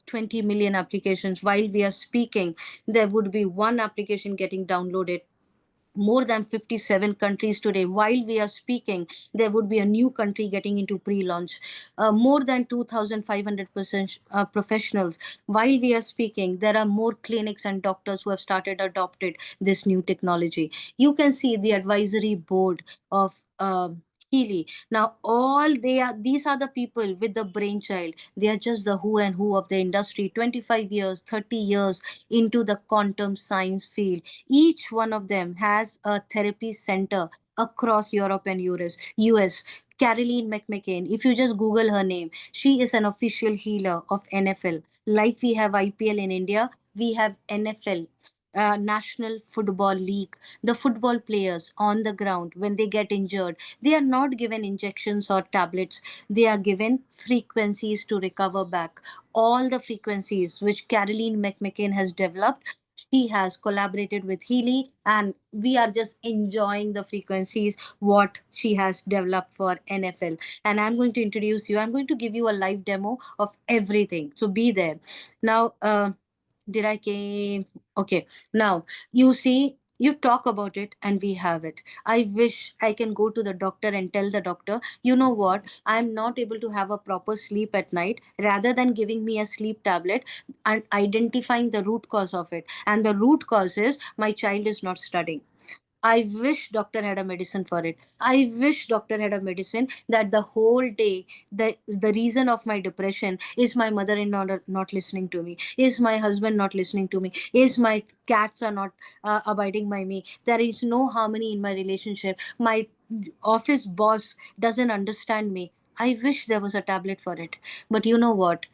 20 million applications. While we are speaking, there would be one application getting downloaded. More than 57 countries today. While we are speaking, there would be a new country getting into pre-launch. More than 2,500% professionals. While we are speaking, there are more clinics and doctors who have started adopted this new technology. You can see the advisory board of Healy. Now, all these are the people with the brainchild. They are just the who and who of the industry. 25 years, 30 years into the quantum science field. Each one of them has a therapy center across Europe and US. Caroline McMcCain, if you just Google her name, she is an official healer of NFL. Like we have IPL in India, we have NFL, National Football League. The football players on the ground, when they get injured, they are not given injections or tablets. They are given frequencies to recover back. All the frequencies which Caroline McMcCain has developed, she has collaborated with Healy, and we are just enjoying the frequencies what she has developed for NFL. And I'm going to introduce you. I'm going to give you a live demo of everything. So be there. Now, did I came? Okay. Now, you see, you talk about it and we have it. I wish I can go to the doctor and tell the doctor, you know what, I'm not able to have a proper sleep at night. Rather than giving me a sleep tablet and identifying the root cause of it. And the root cause is my child is not studying. I wish doctor had a medicine for it. I wish doctor had a medicine that the whole day, the reason of my depression is my mother-in-law not listening to me, is my husband not listening to me, is my cats are not abiding by me. There is no harmony in my relationship. My office boss doesn't understand me. I wish there was a tablet for it. But you know what?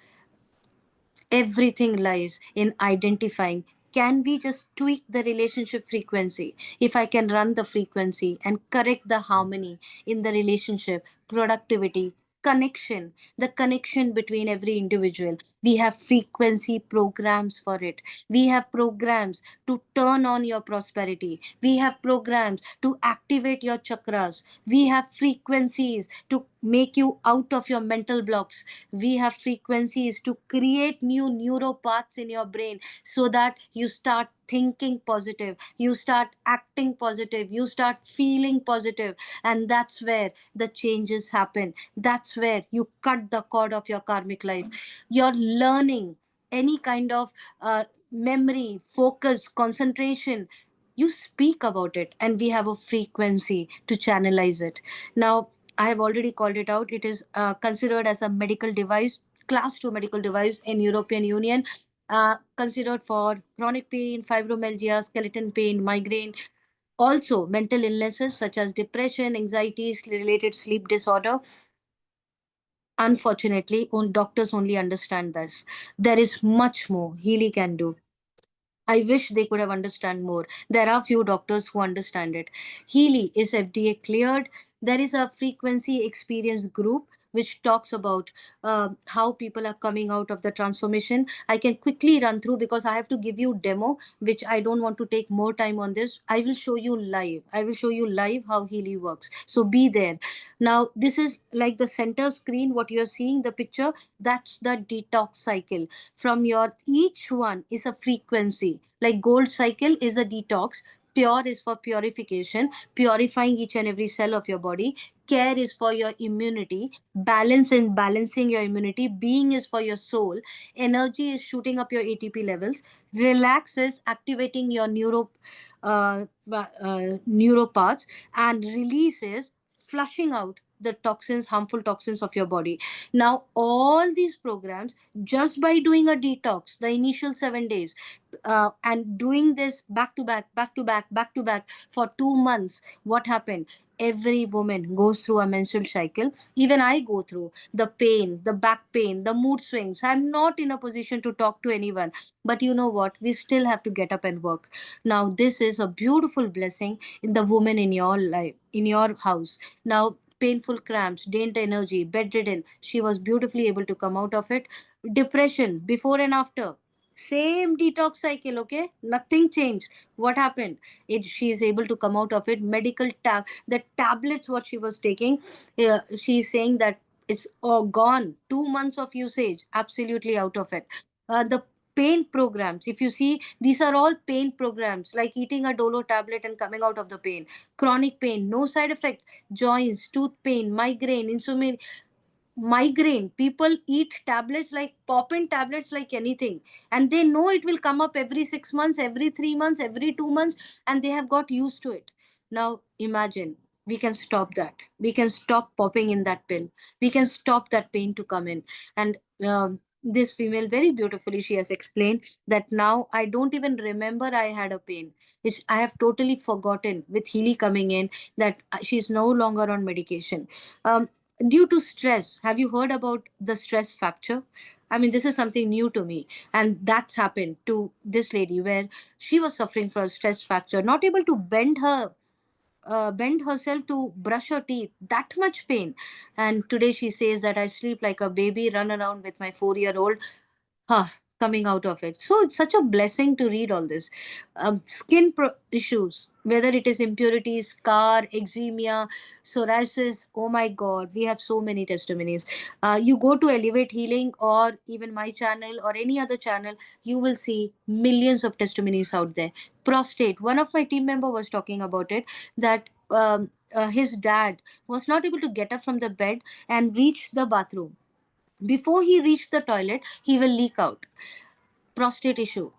Everything lies in identifying, can we just tweak the relationship frequency? If I can run the frequency and correct the harmony in the relationship, productivity, connection, the connection between every individual, we have frequency programs for it. We have programs to turn on your prosperity. We have programs to activate your chakras. We have frequencies to make you out of your mental blocks. We have frequencies to create new neuropaths in your brain so that you start thinking positive, you start acting positive, you start feeling positive. And that's where the changes happen. That's where you cut the cord of your karmic life. You're learning any kind of memory, focus, concentration. You speak about it, and we have a frequency to channelize it. Now, I have already called it out. It is considered as a medical device, class 2 medical device in European Union, considered for chronic pain, fibromyalgia, skeleton pain, migraine, also mental illnesses such as depression, anxiety, related sleep disorder. Unfortunately, doctors only understand this. There is much more Healy can do. I wish they could have understand more. There are few doctors who understand it. Healy is FDA cleared. There is a frequency experience group which talks about how people are coming out of the transformation. I can quickly run through because I have to give you demo, which I don't want to take more time on this. I will show you live. I will show you live how Healy works. So be there. Now, this is like the center screen, what you're seeing, the picture, that's the detox cycle. From your, each one is a frequency. Like gold cycle is a detox, pure is for purification, purifying each and every cell of your body. Care is for your immunity, balance and balancing your immunity, being is for your soul, energy is shooting up your ATP levels, relax is activating your neuropaths, and release is flushing out the toxins, harmful toxins of your body. Now, all these programs, just by doing a detox, the initial 7 days, and doing this back to back, back to back, back to back for 2 months, what happened? Every woman goes through a menstrual cycle. Even I go through the pain, the back pain, the mood swings. I'm not in a position to talk to anyone. But you know what? We still have to get up and work. Now, this is a beautiful blessing in the woman in your life, in your house. Now, painful cramps, drained energy, bedridden. She was beautifully able to come out of it. Depression, before and after. Same detox cycle, okay? Nothing changed. What happened? She is able to come out of it. Medical the tablets what she was taking, she's saying that it's all gone. 2 months of usage, absolutely out of it. The pain programs, if you see, these are all pain programs, like eating a Dolo tablet and coming out of the pain. Chronic pain, no side effect. Joints, tooth pain, migraine, insomnia. Migraine, people eat tablets, like pop in tablets like anything, and they know it will come up every 6 months, every 3 months, every 2 months, and they have got used to it. Now imagine, we can stop that. We can stop popping in that pill. We can stop that pain to come in. And this female, very beautifully, she has explained that now I don't even remember I had a pain. It's, I have totally forgotten with Healy coming in that she's no longer on medication. Due to stress, have you heard about the stress fracture? I mean, this is something new to me, and that's happened to this lady where she was suffering from a stress fracture, not able to bend herself to brush her teeth, that much pain. And today she says that I sleep like a baby, run around with my 4-year-old, huh, coming out of it. So it's such a blessing to read all this. Skin issues, whether it is impurities, scar, eczema, psoriasis. Oh my God, we have so many testimonies. You go to Elevate Healing or even my channel or any other channel, you will see millions of testimonies out there. Prostate, one of my team member was talking about it, that his dad was not able to get up from the bed and reach the bathroom. Before he reached the toilet, he will leak out. Prostate issue.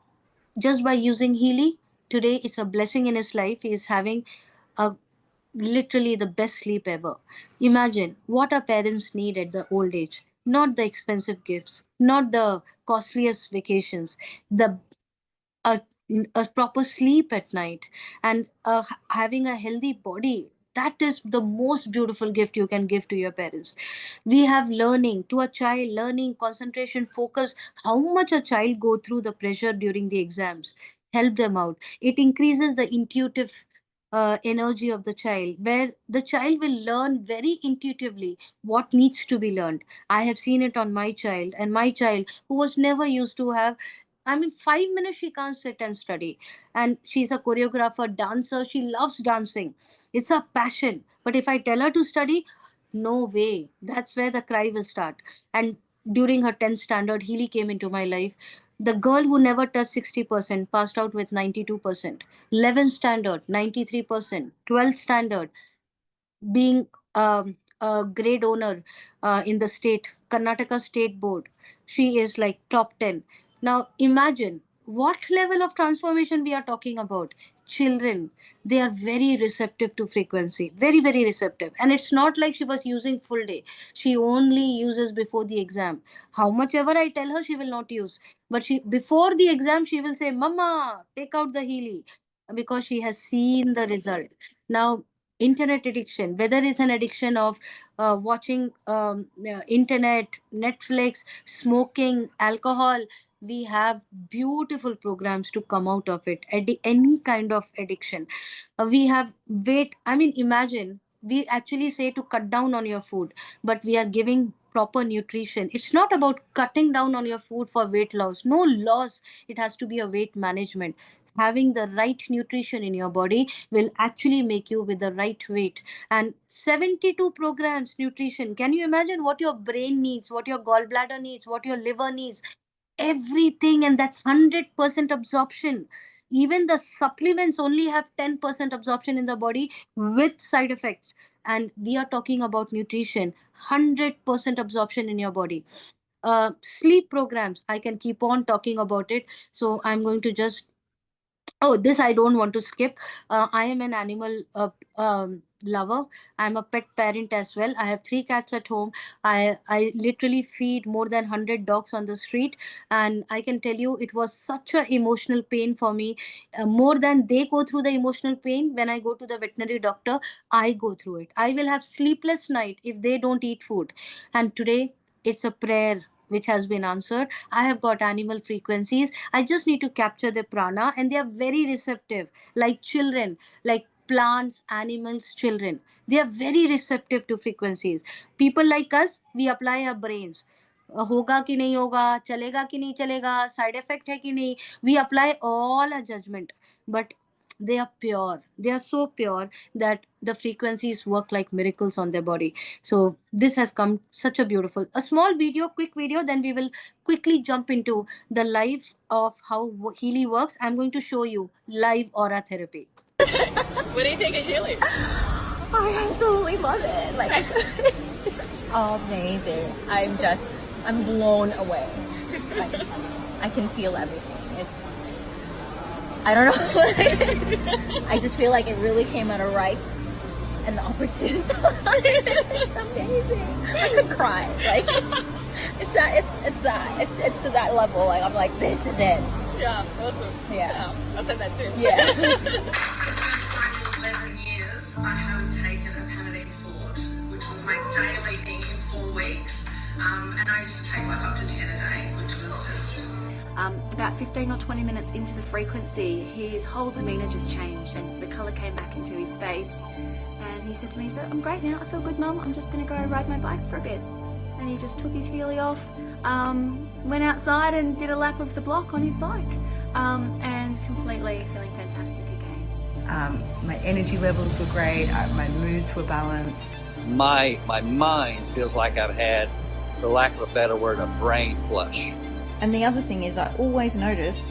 Just by using Healy, today it's a blessing in his life. He is having a literally the best sleep ever. Imagine what our parents need at the old age. Not the expensive gifts, not the costliest vacations, the a, a proper sleep at night, and having a healthy body. That is the most beautiful gift you can give to your parents. We have learning to a child, learning, concentration, focus. How much a child go through the pressure during the exams? Help them out. It increases the intuitive energy of the child, where the child will learn very intuitively what needs to be learned. I have seen it on my child, and my child who was never used to have, I mean, 5 minutes she can't sit and study. And she's a choreographer, dancer. She loves dancing. It's a passion. But if I tell her to study, No way. That's where the cry will start. And during her 10th standard, Healy came into my life. The girl who never touched 60% passed out with 92%. 11th standard, 93%. 12th standard, being a grade owner in the state, Karnataka State Board. She is like top 10. Now imagine what level of transformation we are talking about. Children, they are very receptive to frequency, very, very receptive. And it's not like she was using full day. She only uses before the exam. How much ever I tell her, she will not use. But she before the exam, she will say, Mama, take out the Healy, because she has seen the result. Now, internet addiction, whether it's an addiction of watching internet, Netflix, smoking, alcohol, we have beautiful programs to come out of it. Any kind of addiction, we have weight, I mean, imagine, we actually say to cut down on your food, but we are giving proper nutrition. It's not about cutting down on your food for weight loss. No loss, it has to be a weight management. Having the right nutrition in your body will actually make you with the right weight. And 72 programs nutrition, can you imagine what your brain needs, what your gallbladder needs, what your liver needs, everything. And that's 100% absorption. Even the supplements only have 10% absorption in the body with side effects. And we are talking about nutrition, 100% absorption in your body. Sleep programs, I can keep on talking about it, so I'm going to just, oh, this I don't want to skip. I am an animal lover. I'm a pet parent as well. I have 3 cats at home. I literally feed more than 100 dogs on the street, and I can tell you it was such a emotional pain for me. More than they go through the emotional pain when I go to the veterinary doctor, I go through it. I will have sleepless night if they don't eat food. And today it's a prayer which has been answered. I have got animal frequencies. I just need to capture the prana, and they are very receptive, like children, like plants, animals, children. They are very receptive to frequencies. People like us, we apply our brains. होगा कि नहीं होगा, चलेगा कि नहीं चलेगा, side effect है कि नहीं, we apply all our judgment. But they are pure, they are so pure that the frequencies work like miracles on their body. So this has come such a beautiful, a small video, quick video, then we will quickly jump into the live of how Healy works. I'm going to show you live aura therapy. What do you think of Healy? I absolutely love it. Like, it's amazing. I'm blown away. Like, I can feel everything. I don't know. I just feel like it really came at a ripe and the opportune time. It's amazing. I could cry. Like, it's to that level. Like, I'm like, this is it. Yeah, awesome. Yeah. I'll send that too. Yeah. For the first time in 11 years, I haven't taken a Panadine Fort, which was my daily thing in 4 weeks. And I used to take like up to 10 a day, which was just... About 15 or 20 minutes into the frequency, his whole demeanour just changed and the colour came back into his face. And he said to me, "So I'm great now, I feel good, Mum, I'm just going to go ride my bike for a bit." And he just took his Healy off, went outside and did a lap of the block on his bike, and completely feeling fantastic again. My energy levels were great, my moods were balanced. My mind feels like I've had, for lack of a better word, a brain flush. And the other thing is, I always notice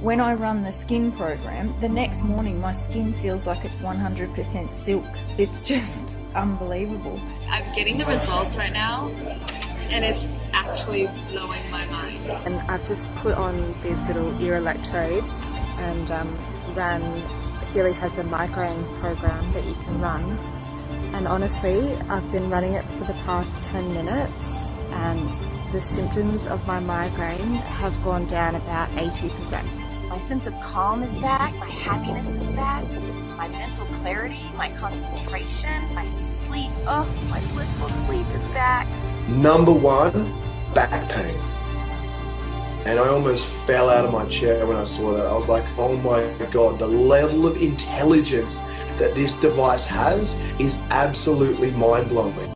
when I run the skin program, the next morning my skin feels like it's 100% silk. It's just unbelievable. I'm getting the results right now, and it's actually blowing my mind. And I've just put on these little ear electrodes and ran. Healy has a migraine program that you can run. And honestly, I've been running it for the past 10 minutes. And the symptoms of my migraine have gone down about 80%. My sense of calm is back, my happiness is back, my mental clarity, my concentration, my sleep, my blissful sleep is back. Number one, back pain. And I almost fell out of my chair when I saw that. I was like, oh my God, the level of intelligence that this device has is absolutely mind-blowing.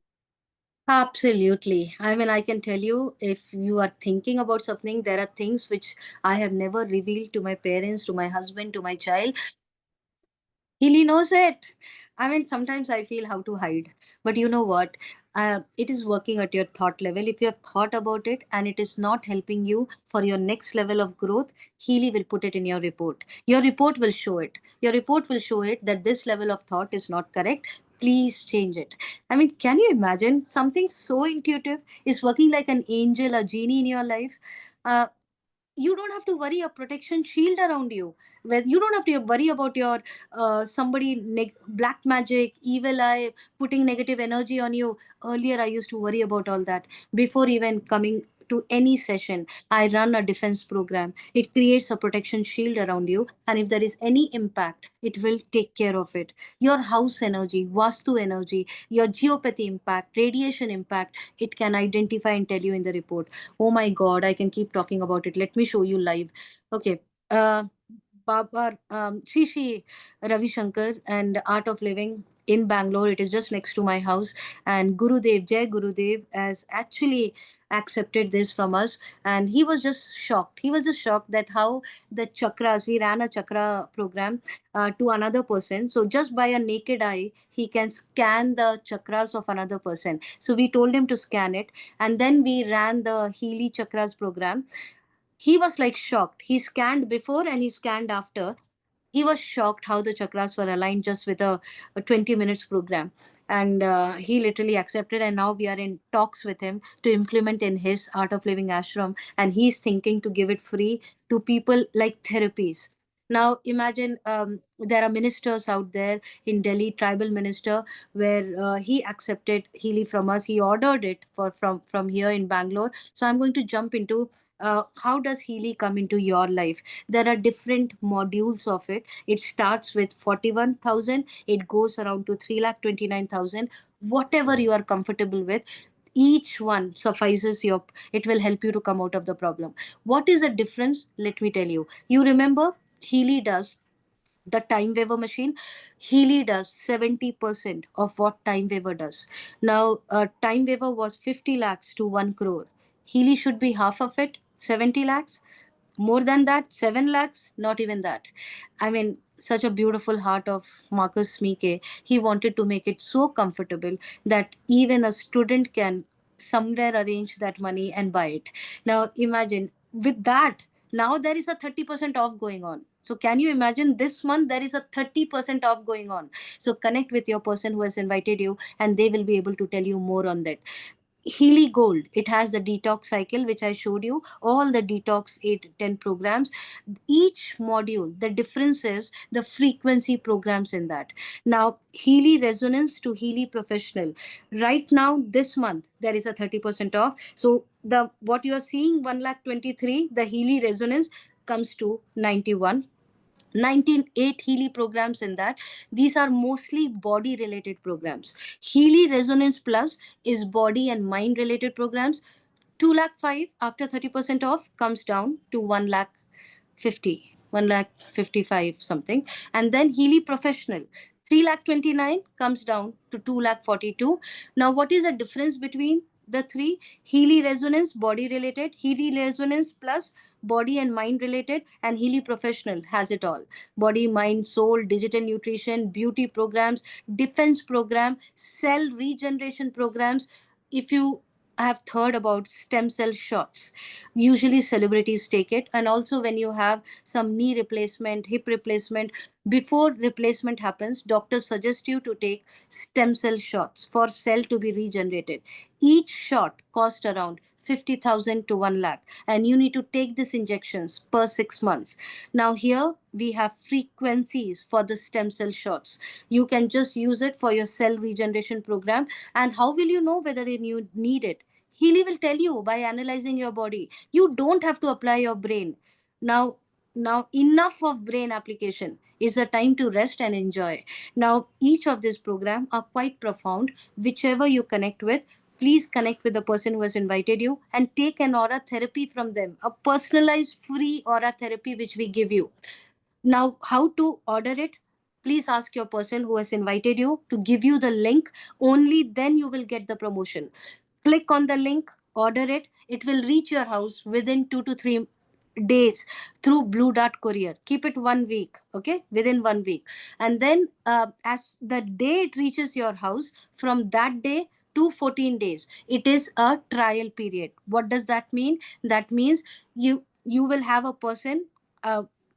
Absolutely. I mean, I can tell you, if you are thinking about something, there are things which I have never revealed to my parents, to my husband, to my child. Healy knows it. I mean, sometimes I feel how to hide. But you know what? It is working at your thought level. If you have thought about it and it is not helping you for your next level of growth, Healy will put it in your report. Your report will show it. Your report will show it that this level of thought is not correct. Please change it. I mean, can you imagine something so intuitive is working like an angel, a genie in your life? Uh, you don't have to worry a protection shield around you, where you don't have to worry about your somebody black magic, evil eye putting negative energy on you. Earlier I used to worry about all that. Before even coming to any session, I run a defense program. It creates a protection shield around you, and if there is any impact, it will take care of it. Your house energy, vastu energy, your geopathy impact, radiation impact, it can identify and tell you in the report. Oh my God, I can keep talking about it. Let me show you live. Okay. Baba Sri Ravi Shankar and Art of Living in Bangalore. It is just next to my house. And Gurudev, Jai Gurudev, has actually accepted this from us. And he was just shocked. He was just shocked that how the chakras, we ran a chakra program to another person. So just by a naked eye, he can scan the chakras of another person. So we told him to scan it. And then we ran the Healy Chakras program. He was like shocked. He scanned before and he scanned after. He was shocked how the chakras were aligned just with a 20 minutes program. And he literally accepted, and now we are in talks with him to implement in his Art of Living ashram, and he's thinking to give it free to people like therapies. Now imagine, there are ministers out there in Delhi, tribal minister, where he accepted Healy from us. He ordered it from here in Bangalore. So I'm going to jump into how does Healy come into your life. There are different modules of it. It starts with 41,000. It goes around to 3,29,000. Whatever you are comfortable with, each one suffices your. It will help you to come out of the problem. What is the difference? Let me tell you. You remember Healy does the time waver machine. Healy does 70% of what time waver does. Now time waver was 50 lakhs to 1 crore. Healy should be half of it, 70 lakhs. More than that, 7 lakhs, not even that. I mean, such a beautiful heart of Marcus Smike. He wanted to make it so comfortable that even a student can somewhere arrange that money and buy it. Now imagine with that, now there is a 30% off going on. So can you imagine, this month there is a 30% off going on. So connect with your person who has invited you, and they will be able to tell you more on that. Healy Gold, it has the detox cycle, which I showed you, all the detox 8-10 programs. Each module, the difference is the frequency programs in that. Now, Healy Resonance to Healy Professional. Right now, this month, there is a 30% off. So the what you are seeing, 1,23,000, the Healy Resonance comes to 91. 19.8 Healy programs in that. These are mostly body related programs. Healy Resonance Plus is body and mind related programs. 2 lakh 5 after 30% off comes down to 1 lakh 50, 1 lakh 55 something. And then Healy Professional, 3 lakh 29 comes down to 2 lakh 42. Now what is the difference between the three? Healy Resonance body related, Healy Resonance Plus body and mind related, and Healy Professional has it all: body, mind, soul, digital nutrition, beauty programs, defense program, cell regeneration programs. If you have heard about stem cell shots, usually celebrities take it. And also when you have some knee replacement, hip replacement, before replacement happens, doctors suggest you to take stem cell shots for cell to be regenerated. Each shot cost around 50,000 to 1 lakh, and you need to take these injections per 6 months. Now here we have frequencies for the stem cell shots. You can just use it for your cell regeneration program. And how will you know whether you need it? Healy will tell you by analyzing your body. You don't have to apply your brain. Now enough of brain application. Is a time to rest and enjoy. Now each of these programs are quite profound. Whichever you connect with, please connect with the person who has invited you and take an aura therapy from them, a personalized free aura therapy which we give you. Now, how to order it? Please ask your person who has invited you to give you the link. Only then you will get the promotion. Click on the link, order it. It will reach your house within 2 to 3 days through Blue Dart Courier. Keep it 1 week, okay, within 1 week. And then as the day it reaches your house, from that day to 14 days, it is a trial period. What does that mean? That means you will have a person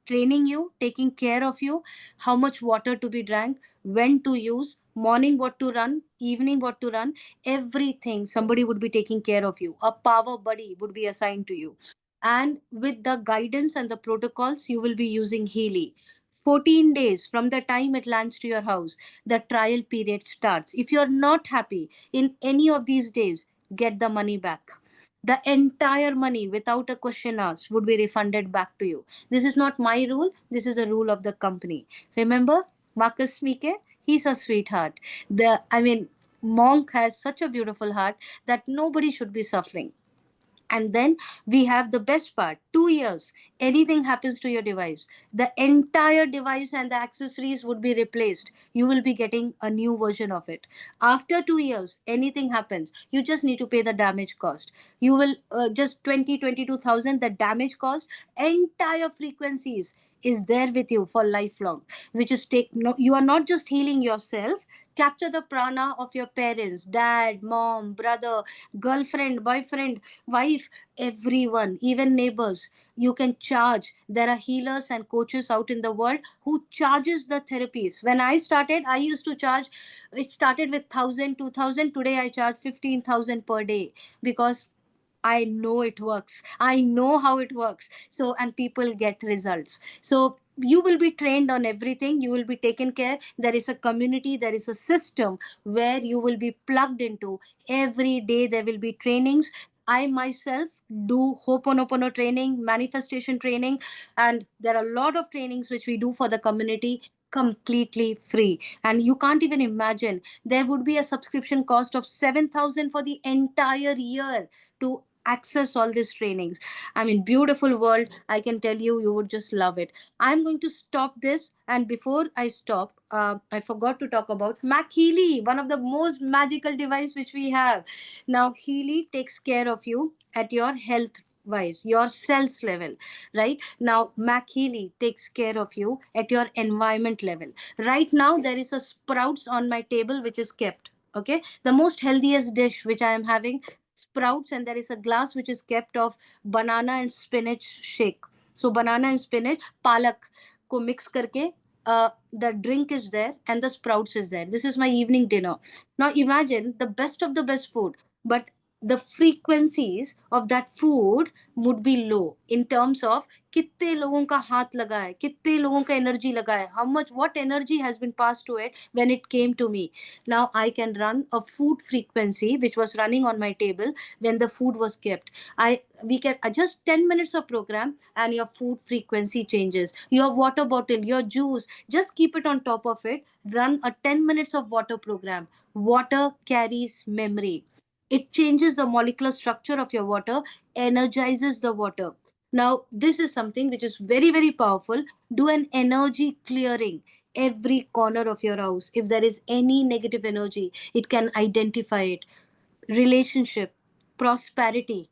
training you, taking care of you, how much water to be drank, when to use, morning what to run, evening what to run, everything. Somebody would be taking care of you. A power buddy would be assigned to you. And with the guidance and the protocols, you will be using Healy. 14 days from the time it lands to your house, the trial period starts. If you're not happy in any of these days, get the money back. The entire money, without a question asked, would be refunded back to you. This is not my rule. This is a rule of the company. Remember, Marcus Smike, he's a sweetheart. Monk has such a beautiful heart that nobody should be suffering. And then we have the best part, 2 years. Anything happens to your device, the entire device and the accessories would be replaced. You will be getting a new version of it. After 2 years, anything happens, you just need to pay the damage cost. You will just 22,000, the damage cost, entire frequencies is there with you for lifelong, which is you are not just healing yourself. Capture the prana of your parents, dad, mom, brother, girlfriend, boyfriend, wife, everyone, even neighbors. You can charge. There are healers and coaches out in the world who charges the therapies. When I started, I used to charge, it started with 1,000, 2,000. Today I charge 15,000 per day because I know it works. I know how it works. So, and people get results. So you will be trained on everything. You will be taken care. There is a community, there is a system where you will be plugged into. Every day there will be trainings. I myself do Ho'oponopono training, manifestation training, and there are a lot of trainings which we do for the community completely free. And you can't even imagine, there would be a subscription cost of 7,000 for the entire year to access all these trainings. Beautiful world. I can tell you, you would just love it. I'm going to stop this. And before I stop, I forgot to talk about Mac Healy, one of the most magical device which we have. Now, Healy takes care of you at your health wise, your cells level, right? Now, Mac Healy takes care of you at your environment level. Right now, there is a sprouts on my table which is kept. Okay, the most healthiest dish which I am having, sprouts, and there is a glass which is kept of banana and spinach shake. So banana and spinach, palak ko mix karke, the drink is there and the sprouts is there. This is my evening dinner. Now imagine the best of the best food, but the frequencies of that food would be low in terms of कितने लोगों का हाथ लगा है, कितने लोगों का energy लगा है, how much, what energy has been passed to it when it came to me. Now I can run a food frequency which was running on my table when the food was kept. We can adjust 10 minutes of program and your food frequency changes. Your water bottle, your juice, just keep it on top of it. Run a 10 minutes of water program. Water carries memory. It changes the molecular structure of your water, energizes the water. Now, this is something which is very, very powerful. Do an energy clearing every corner of your house. If there is any negative energy, it can identify it. Relationship, prosperity.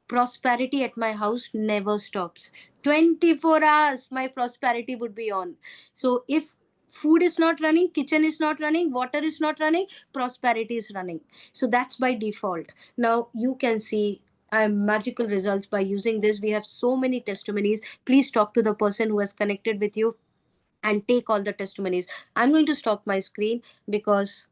Prosperity at my house never stops. 24 hours, my prosperity would be on. So if food is not running, kitchen is not running, water is not running, prosperity is running. So that's by default. Now you can see magical results by using this. We have so many testimonies. Please talk to the person who has connected with you and take all the testimonies. I'm going to stop my screen because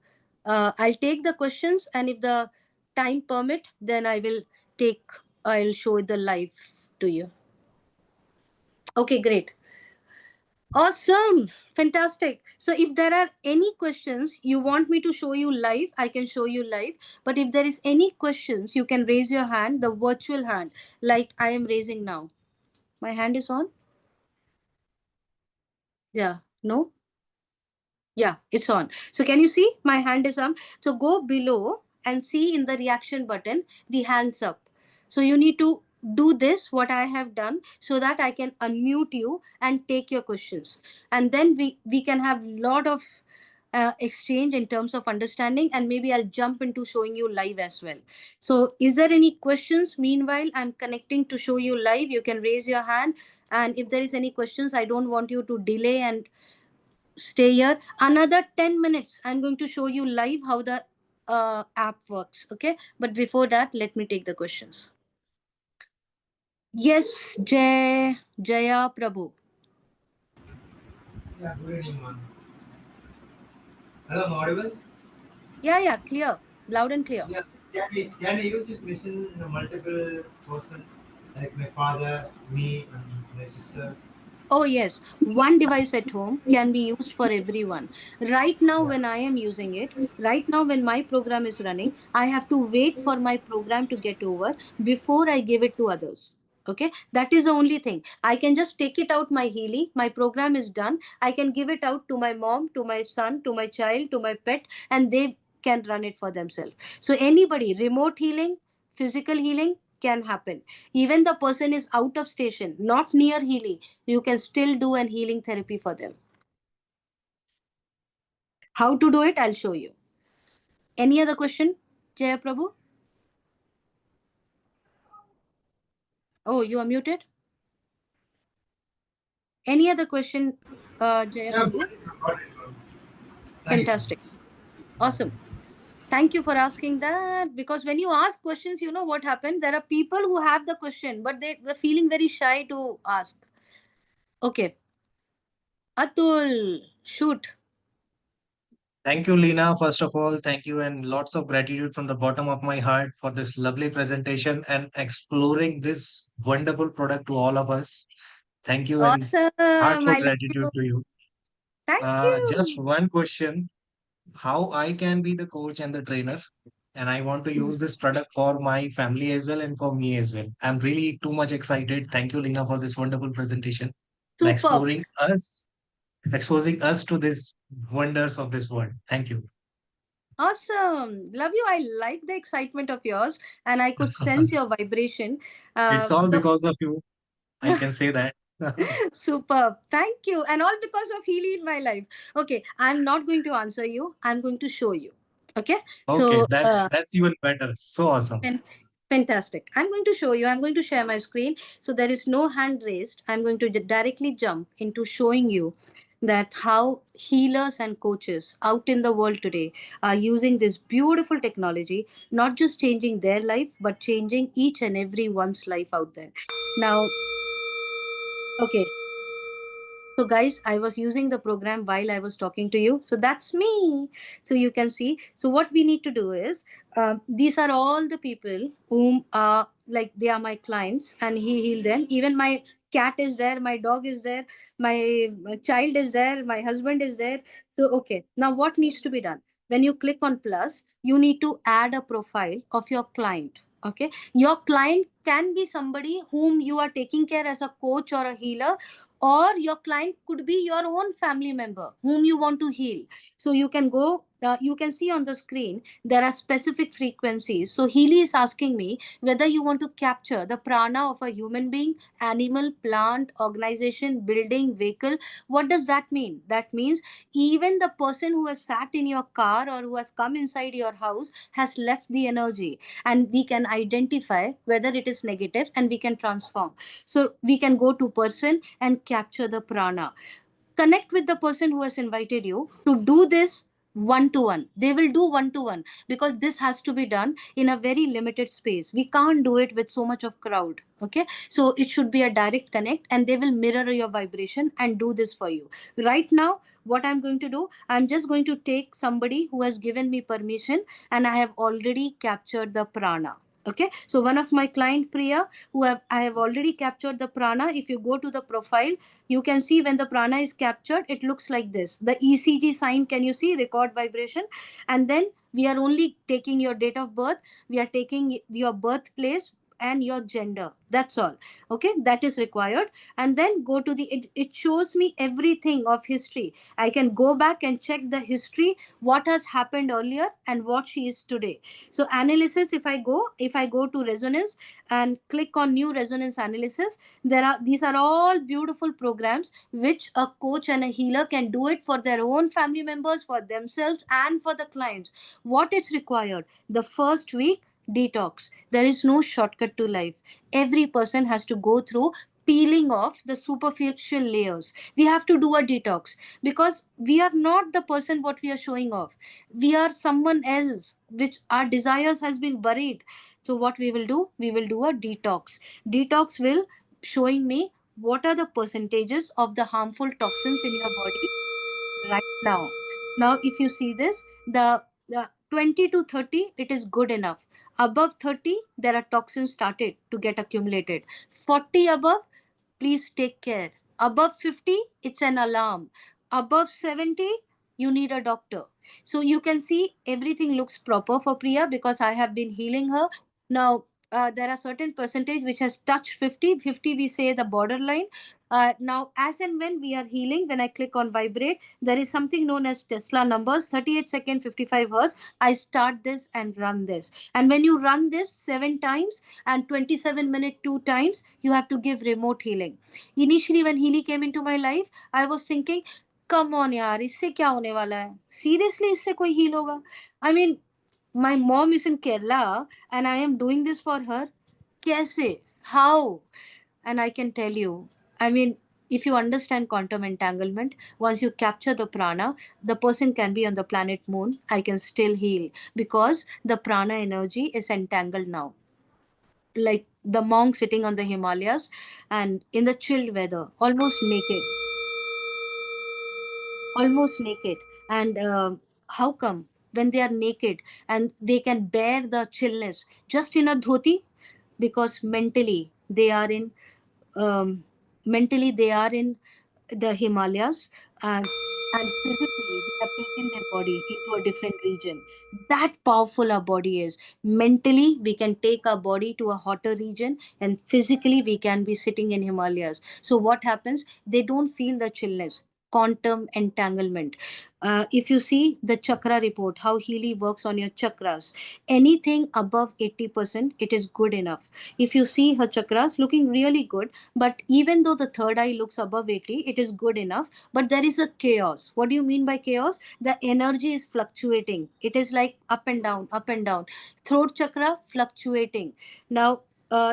I'll take the questions, and if the time permit, then I'll show the live to you. Okay, great. Awesome. Fantastic. So if there are any questions you want me to show you live, I can show you live. But if there is any questions, you can raise your hand, the virtual hand, like I am raising now. My hand is on? Yeah. No? Yeah, it's on. So can you see my hand is on? So go below and see in the reaction button, the hands up. So you need to do this, what I have done, so that I can unmute you and take your questions. And then we can have lot of exchange in terms of understanding, and maybe I'll jump into showing you live as well. So is there any questions? Meanwhile, I'm connecting to show you live. You can raise your hand, and if there is any questions, I don't want you to delay and stay here. Another 10 minutes, I'm going to show you live how the app works. Okay, but before that, let me take the questions. Yes, Jaya Prabhu. Yeah, good evening, ma'am. Hello, am I audible? Yeah, clear, loud and clear. Yeah, can we use this machine in multiple persons, like my father, me, and my sister? Oh yes, one device at home can be used for everyone. Right now, when I am using it, right now when my program is running, I have to wait for my program to get over before I give it to others. Okay, that is the only thing. I can just take it out my Healy, my program is done. I can give it out to my mom, to my son, to my child, to my pet, and they can run it for themselves. So anybody, remote healing, physical healing can happen. Even the person is out of station, not near Healy, you can still do an healing therapy for them. How to do it, I'll show you. Any other question, Jaya Prabhu? Oh, you are muted. Any other question, Jaya Prabhu? Fantastic. Awesome. Thank you for asking that, because when you ask questions, you know what happened? There are people who have the question, but they're feeling very shy to ask. Okay. Atul, shoot. Thank you, Lena. First of all, thank you and lots of gratitude from the bottom of my heart for this lovely presentation and exploring this wonderful product to all of us. Thank you and Awesome. heartfelt I love gratitude you. to you. Thank Just you. one question. How I can be the coach and the trainer? And I want to use this product for my family as well and for me as well. I'm really too much excited. Thank you, Lena, for this wonderful presentation and Superb. exposing us to these wonders of this world. Thank you. Awesome. Love you. I like the excitement of yours, and I could sense your vibration. It's all The because of you. I can say that. Superb. Thank you. And all because of Healy in my life. Okay, I'm not going to answer you. I'm going to show you. Okay. Okay, So that's even better. So awesome. fantastic. I'm going to show you. I'm going to share my screen. So there is no hand raised. I'm going to directly jump into showing you that how healers and coaches out in the world today are using this beautiful technology, not just changing their life, but changing each and every one's life out there. Now, okay. So guys, I was using the program while I was talking to you. So that's me. So you can see. So what we need to do is, these are all the people whom like they are my clients, and he healed them. Even my cat is there, my dog is there, my child is there, my husband is there. So okay, now what needs to be done? When you click on plus, you need to add a profile of your client. Okay, your client can be somebody whom you are taking care as a coach or a healer, or your client could be your own family member whom you want to heal. So you can go, you can see on the screen there are specific frequencies. So Healy is asking me whether you want to capture the prana of a human being, animal, plant, organization, building, vehicle. What does that mean? That means even the person who has sat in your car or who has come inside your house has left the energy, and we can identify whether it is negative and we can transform. So we can go to person and capture the prana. Connect with the person who has invited you to do this one to one. They will do one to one, because this has to be done in a very limited space. We can't do it with so much of crowd. Okay, so it should be a direct connect, and they will mirror your vibration and do this for you. Right now, what I'm going to do, I'm just going to take somebody who has given me permission, and I have already captured the prana. Okay, so one of my client, Priya, I have already captured the prana. If you go to the profile, you can see when the prana is captured, it looks like this. The ECG sign, can you see? Record vibration. And then we are only taking your date of birth. We are taking your birthplace, and your gender. That's all. Okay, that is required. And then go to the, it shows me everything of history. I can go back and check the history, what has happened earlier and what she is today. So analysis, if I go to resonance and click on new resonance analysis, these are all beautiful programs which a coach and a healer can do it for their own family members, for themselves, and for the clients. What is required? The first week, detox. There is no shortcut to life. Every person has to go through peeling off the superficial layers. We have to do a detox because we are not the person what we are showing off. We are someone else, which our desires has been buried. So what we will do? We will do a detox. Detox will showing me what are the percentages of the harmful toxins in your body right now. Now, if you see this, the 20 to 30, it is good enough. Above 30, there are toxins started to get accumulated. 40 above, please take care. Above 50, it's an alarm. Above 70, you need a doctor. So you can see everything looks proper for Priya because I have been healing her. Now, there are certain percentage which has touched 50. 50, we say the borderline. Now, as and when we are healing, when I click on vibrate, there is something known as Tesla numbers, 38 second, 55 hertz. I start this and run this. And when you run this 7 times and 27 minutes 2 times, you have to give remote healing. Initially, when Healy came into my life, I was thinking, come on यार, इससे क्या होने वाला है? Seriously, इससे कोई heal होगा? I mean, my mom is in Kerala and I am doing this for her. Kaise? How? And I can tell you, I mean, if you understand quantum entanglement, once you capture the prana, the person can be on the planet moon. I can still heal because the prana energy is entangled now. Like the monk sitting on the Himalayas and in the chilled weather, almost naked. And how come when they are naked and they can bear the chillness just in a dhoti? Because mentally they are in the Himalayas, and physically they have taken their body into a different region. That powerful our body is. Mentally we can take our body to a hotter region, and physically we can be sitting in Himalayas. So what happens? They don't feel the chillness. Quantum entanglement. If you see the chakra report, how Healy works on your chakras, anything above 80%, it is good enough. If you see her chakras looking really good, but even though the third eye looks above 80, it is good enough. But there is a chaos. What do you mean by chaos? The energy is fluctuating. It is like up and down, up and down. Throat chakra fluctuating. Now,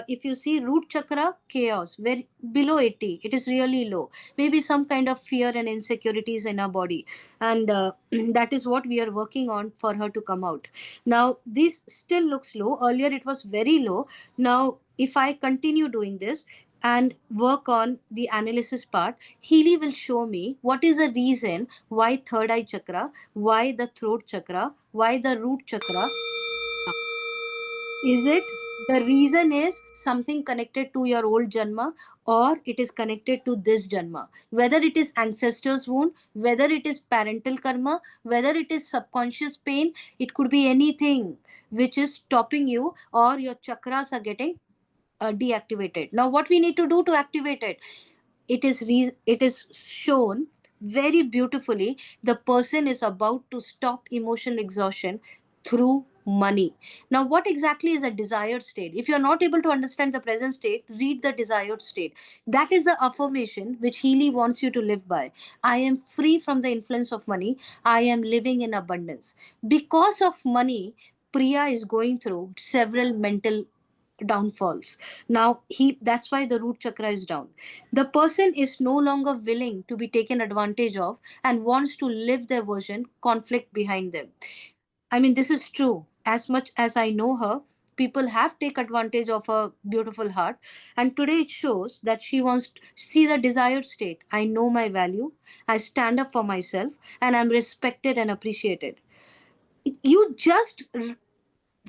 if you see root chakra, chaos, where below 80, it is really low. Maybe some kind of fear and insecurities in our body. And that is what we are working on for her to come out. Now, this still looks low. Earlier, it was very low. Now, if I continue doing this and work on the analysis part, Healy will show me what is the reason why third eye chakra, why the throat chakra, why the root chakra. Is it the reason is something connected to your old janma, or it is connected to this janma? Whether it is ancestors wound, whether it is parental karma, whether it is subconscious pain, it could be anything which is stopping you, or your chakras are getting deactivated. Now what we need to do to activate it? It is shown very beautifully. The person is about to stop emotional exhaustion through money. Now, what exactly is a desired state? If you're not able to understand the present state, read the desired state. That is the affirmation which Healy wants you to live by. I am free from the influence of money. I am living in abundance. Because of money, Priya is going through several mental downfalls. Now that's why the root chakra is down. The person is no longer willing to be taken advantage of and wants to live their version, conflict behind them. I mean, this is true. As much as I know her, people have taken advantage of her beautiful heart, and today it shows that she wants to see the desired state. I know my value, I stand up for myself, and I'm respected and appreciated. You just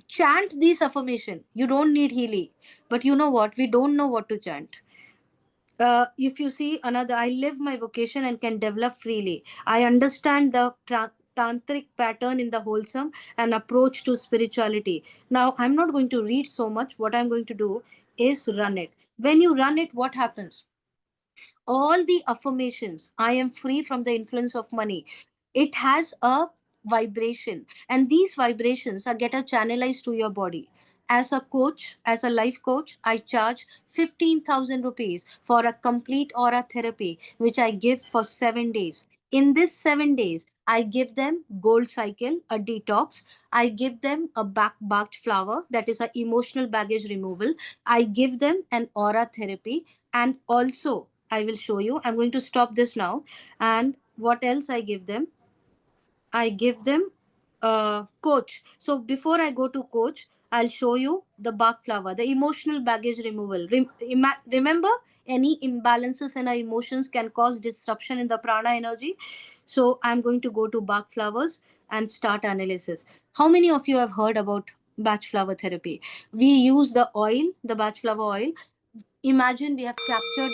chant these affirmation. You don't need Healy, but you know what? We don't know what to chant. If you see another, I live my vocation and can develop freely. I understand the tantric pattern in the wholesome and approach to spirituality. Now, I'm not going to read so much. What I'm going to do is run it. When you run it, what happens? All the affirmations, I am free from the influence of money, it has a vibration, and these vibrations are get channelized to your body. As a coach, as a life coach, I charge 15,000 rupees for a complete aura therapy, which I give for 7 days. In this 7 days, I give them gold cycle, a detox. I give them a barked flower, that is a emotional baggage removal. I give them an aura therapy, and also I will show you. I'm going to stop this now. And what else I give them? I give them coach. So before I go to coach, I'll show you the bark flower, the emotional baggage removal. Remember, any imbalances in our emotions can cause disruption in the prana energy. So I'm going to go to bark flowers and start analysis. How many of you have heard about batch flower therapy? We use the oil, the batch flower oil. Imagine we have captured.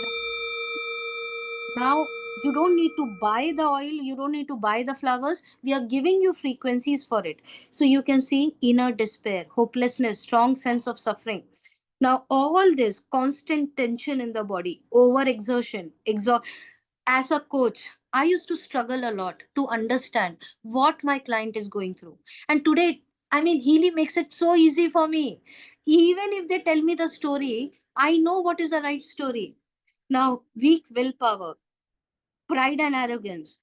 Now, you don't need to buy the oil, you don't need to buy the flowers. We are giving you frequencies for it. So you can see inner despair, hopelessness, strong sense of suffering. Now, all this constant tension in the body, overexertion, as a coach, I used to struggle a lot to understand what my client is going through. And today, I mean, Healy makes it so easy for me. Even if they tell me the story, I know what is the right story. Now, weak willpower, pride and arrogance,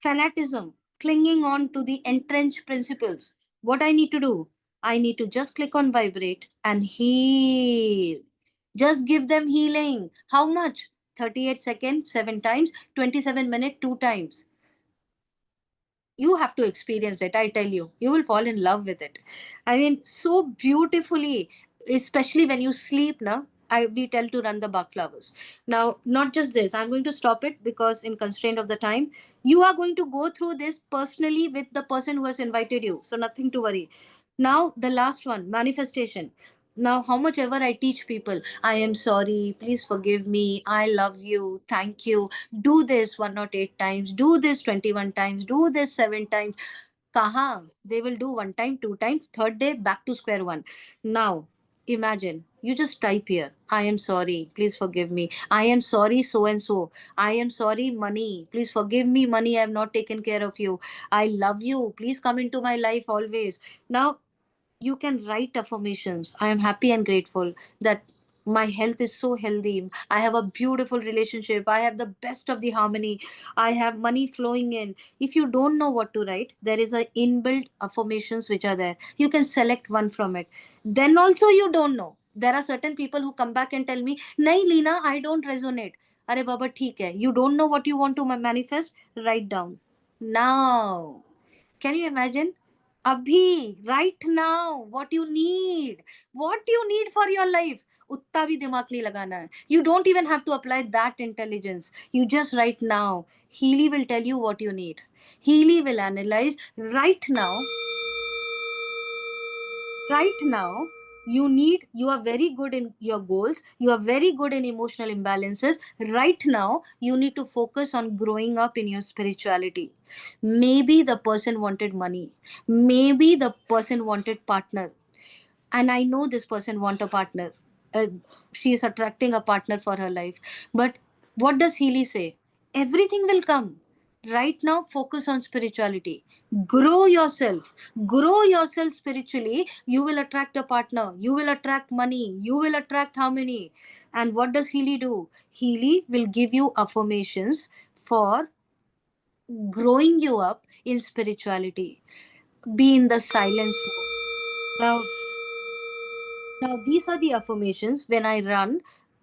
fanatism, clinging on to the entrenched principles. What I need to do? I need to just click on vibrate and heal. Just give them healing. How much? 38 seconds, 7 times, 27 minutes, 2 times. You have to experience it, I tell you. You will fall in love with it. I mean, so beautifully, especially when you sleep, na? We tell to run the bark flowers. Now, not just this, I'm going to stop it because in constraint of the time, you are going to go through this personally with the person who has invited you. So nothing to worry. Now, the last one, manifestation. Now, how much ever I teach people, I am sorry, please forgive me, I love you, thank you, do this 108 times, do this 21 times, do this 7 times. Kaha? They will do 1 time, 2 times, third day, back to square one. Now, imagine, you just type here, I am sorry, please forgive me. I am sorry, so and so. I am sorry, money, please forgive me, money, I have not taken care of you. I love you, please come into my life always. Now, you can write affirmations. I am happy and grateful that my health is so healthy. I have a beautiful relationship. I have the best of the harmony. I have money flowing in. If you don't know what to write, there is a inbuilt affirmations which are there. You can select one from it. Then also you don't know. There are certain people who come back and tell me, "Nahi, Leena, I don't resonate." Are Baba, theek hai. You don't know what you want to manifest? Write down. Now, can you imagine? Abhi, right now, what you need for your life, utta bhi dimag nahi lagana hai. You don't even have to apply that intelligence. You just right now, Healy will tell you what you need. Healy will analyze right now. Right now, you are very good in your goals, you are very good in emotional imbalances. Right now, you need to focus on growing up in your spirituality. Maybe the person wanted money, maybe the person wanted partner, and I know this person want a partner. She is attracting a partner for her life, but what does Healy say? Everything will come. Right now, focus on spirituality. Grow yourself spiritually. You will attract a partner, you will attract money, you will attract harmony. And what does Healy do? Healy will give you affirmations for growing you up in spirituality. Be in the silence mode. Now, these are the affirmations. When I run,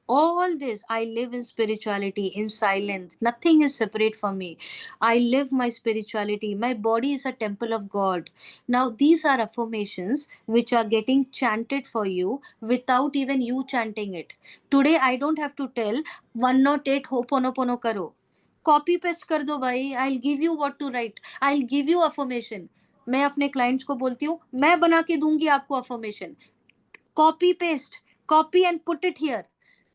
all this, I live in spirituality, in silence. Nothing is separate from me. I live my spirituality. My body is a temple of God. Now, these are affirmations which are getting chanted for you without even you chanting it. Today, I don't have to tell 108 Ho'oponopono karo. Copy paste कर दो भाई. I'll give you what to write. I'll give you affirmation. मैं अपने clients को बोलती हूँ, मैं बना के दूंगी आपको affirmation. Copy paste, copy and put it here,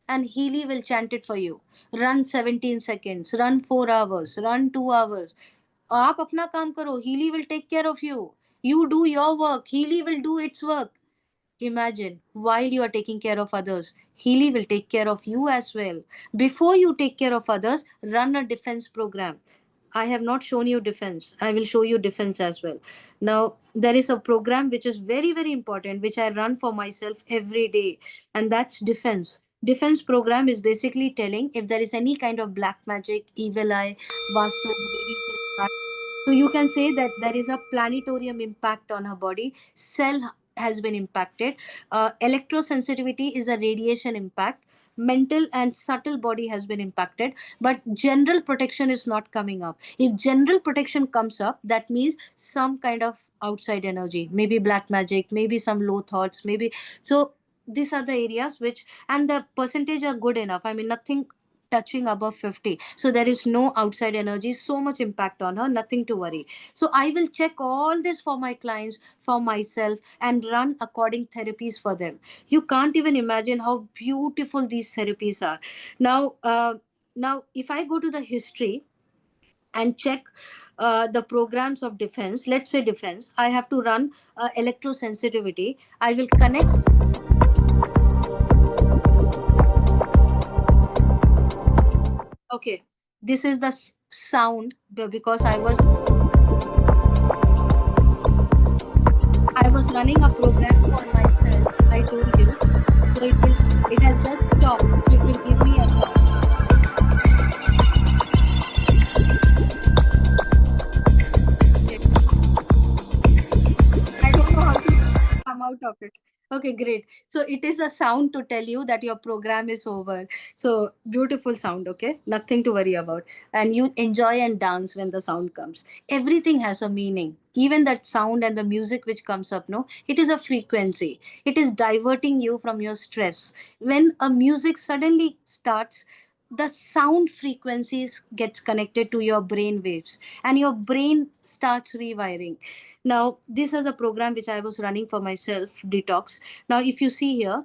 and Healy will chant it for you. Run 17 seconds, run 4 hours, run 2 hours. आप अपना काम करो, Healy will take care of you. You do your work, Healy will do its work. Imagine, while you are taking care of others, Healy will take care of you as well. Before you take care of others, run a defense program. I have not shown you defense. I will show you defense as well. Now, there is a program which is very, very important, which I run for myself every day, and that's defense. Defense program is basically telling if there is any kind of black magic, evil eye, vastu, so you can say that there is a planetarium impact on her body. Cell has been impacted. Electrosensitivity is a radiation impact. Mental and subtle body has been impacted. But general protection is not coming up. If general protection comes up, that means some kind of outside energy, maybe black magic, maybe some low thoughts, maybe. So these are the areas which, and the percentage are good enough. I mean, nothing touching above 50, so there is no outside energy, so much impact on her, nothing to worry. So I will check all this for my clients, for myself, and run according therapies for them. You can't even imagine how beautiful these therapies are. Now if I go to the history and check the programs of defense, let's say defense, I have to run electrosensitivity. I will connect. Okay, this is the sound because I was running a program for myself. I told you, so it has just stopped. So it will give me a sound. I don't know how to come out of it. Okay, great. So it is a sound to tell you that your program is over. So beautiful sound, okay? Nothing to worry about. And you enjoy and dance when the sound comes. Everything has a meaning. Even that sound and the music which comes up, no? It is a frequency. It is diverting you from your stress. When a music suddenly starts, the sound frequencies gets connected to your brain waves and your brain starts rewiring. Now this is a program which I was running for myself, detox. Now if you see here,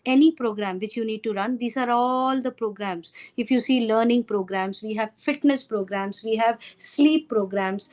any program which you need to run, these are all the programs. If you see learning programs, we have fitness programs, we have sleep programs,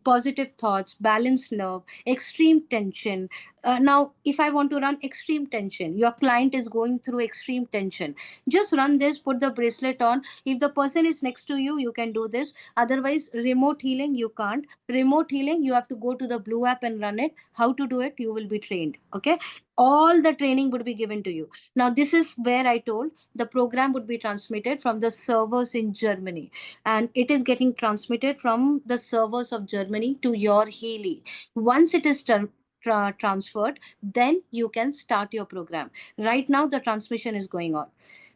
positive thoughts, balanced nerve, extreme tension. Now if I want to run extreme tension, your client is going through extreme tension, just run this, put the bracelet on. If the person is next to you, you can do this. Otherwise, remote healing, you can't. Remote healing, you have to go to the Blue app and run it. How to do it, you will be trained. Okay, all the training would be given to you. Now this is where I told the program would be transmitted from the servers in Germany, and it is getting transmitted from the servers of Germany to your Healy. Once it is transferred, then you can start your program. Right now the transmission is going on.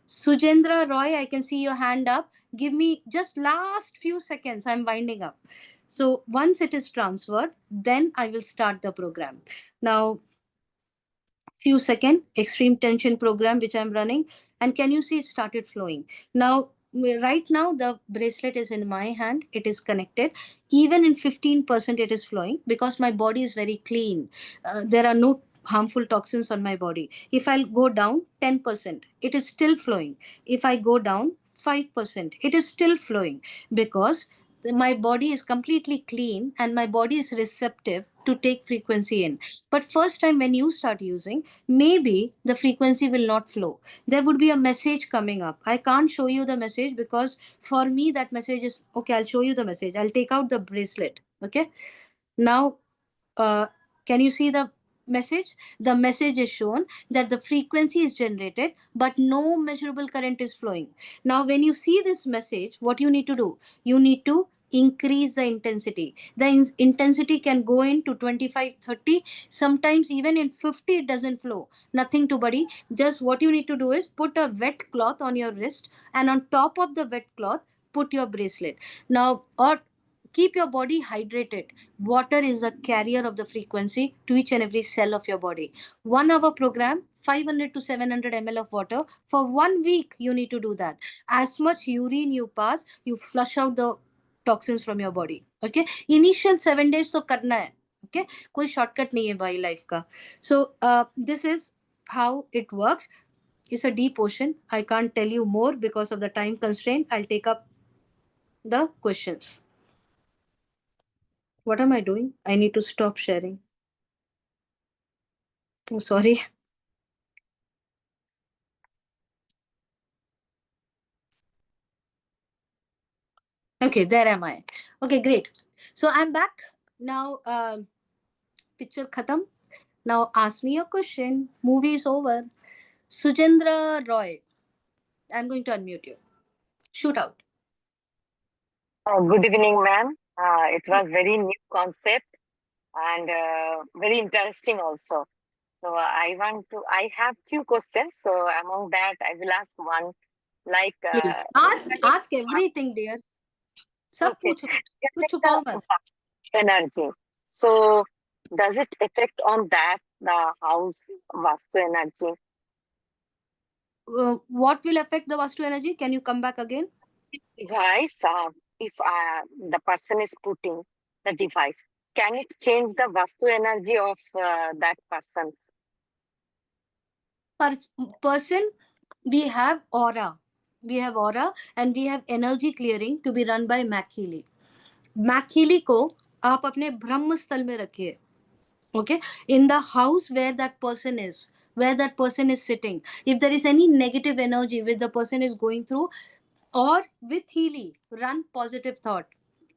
Sujendra Roy, I can see your hand up. Give me just last few seconds. I'm winding up. So once it is transferred, then I will start the program. Now, few second, extreme tension program which I'm running. And can you see it started flowing? Now, right now the bracelet is in my hand. It is connected. Even in 15% it is flowing because my body is very clean. There are no harmful toxins on my body. If I'll go down 10%, it is still flowing. If I go down 5%, it is still flowing because my body is completely clean and my body is receptive to take frequency in. But first time when you start using, maybe the frequency will not flow. There would be a message coming up. I can't show you the message because for me that message is okay. I'll show you the message. I'll take out the bracelet. Okay, now can you see the message? The message is shown that the frequency is generated but no measurable current is flowing. Now when you see this message, what you need to do, you need to increase the intensity. The intensity can go into 25, 30, sometimes even in 50 it doesn't flow. Nothing to worry. Just what you need to do is put a wet cloth on your wrist, and on top of the wet cloth put your bracelet. Now, or keep your body hydrated. Water is a carrier of the frequency to each and every cell of your body. 1 hour program, 500 to 700 ml of water. For 1 week, you need to do that. As much urine you pass, you flush out the toxins from your body. Okay. Initial 7 days तो करना है. Okay. कोई shortcut नहीं है भाई life का. So this is how it works. It's a deep ocean. I can't tell you more because of the time constraint. I'll take up the questions. What am I doing? I need to stop sharing. I'm sorry. Okay, there am I. Okay, great. So I'm back now. Picture khatam. Now ask me your question. Movie is over. Sujendra Roy. I'm going to unmute you. Shoot out. Good evening, ma'am. It was very new concept and very interesting also. So I have few questions. So among that, I will ask one like. Yes. Ask everything, dear. Sab Okay. पूछो. कुछ छुपाओ मत. Energy. So does it affect on that the house Vastu energy? What will affect the Vastu energy? Can you come back again? Device. If the person is putting the device, can it change the Vastu energy of that person's? Person, we have aura. We have aura and we have energy clearing to be run by Makhili. Makhili को आप अपने ब्रह्म स्थल में रखिए. Okay, in the house where that person is, where that person is sitting, if there is any negative energy which the person is going through, or with Healy, run positive thought,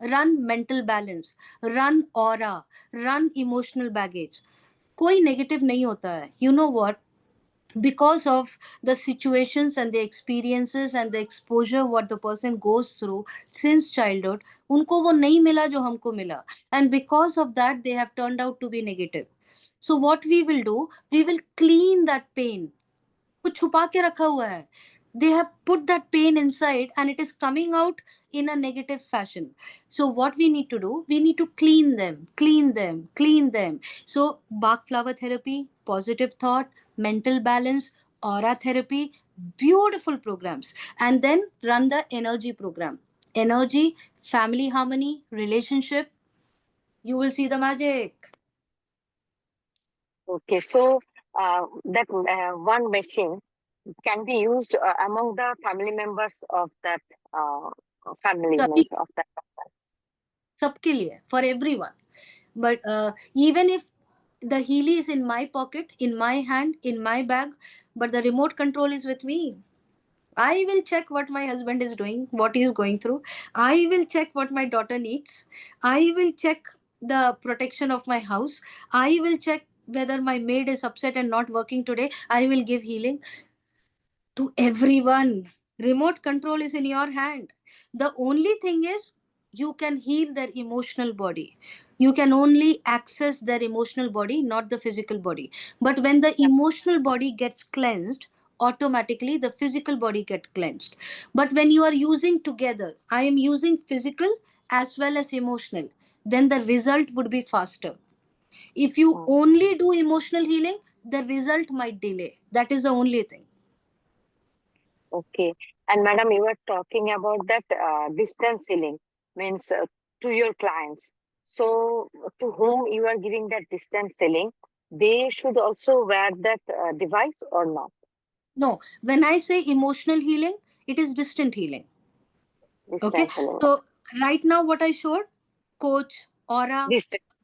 run mental balance, run aura, run emotional baggage. कोई negative नहीं होता है. You know what? Because of the situations and the experiences and the exposure what the person goes through since childhood, उनको वो नहीं मिला जो हमको मिला, and because of that they have turned out to be negative. So what we will do, we will clean that pain. कुछ छुपा के रखा हुआ है. They have put that pain inside and it is coming out in a negative fashion. So what we need to do, we need to clean them, clean them, clean them. So Bach flower therapy, positive thought, mental balance, aura therapy, beautiful programs. And then run the energy program. Energy, family harmony, relationship. You will see the magic. Okay, so that one machine can be used among the family members of that family members of that person. सबके लिए, for everyone. But even if the Healy is in my pocket, in my hand, in my bag, but the remote control is with me. I will check what my husband is doing, what he is going through. I will check what my daughter needs. I will check the protection of my house. I will check whether my maid is upset and not working today. I will give healing to everyone. Remote control is in your hand. The only thing is you can heal their emotional body. You can only access their emotional body, not the physical body. But when the emotional body gets cleansed, automatically the physical body gets cleansed. But when you are using together, I am using physical as well as emotional, then the result would be faster. If you only do emotional healing, the result might delay. That is the only thing. Okay, and madam, you were talking about that distance healing, means to your clients. So to whom you are giving that distance healing, they should also wear that device or not? No, when I say emotional healing, it is distant healing. Okay, Healing. so right now what I showed, coach, aura,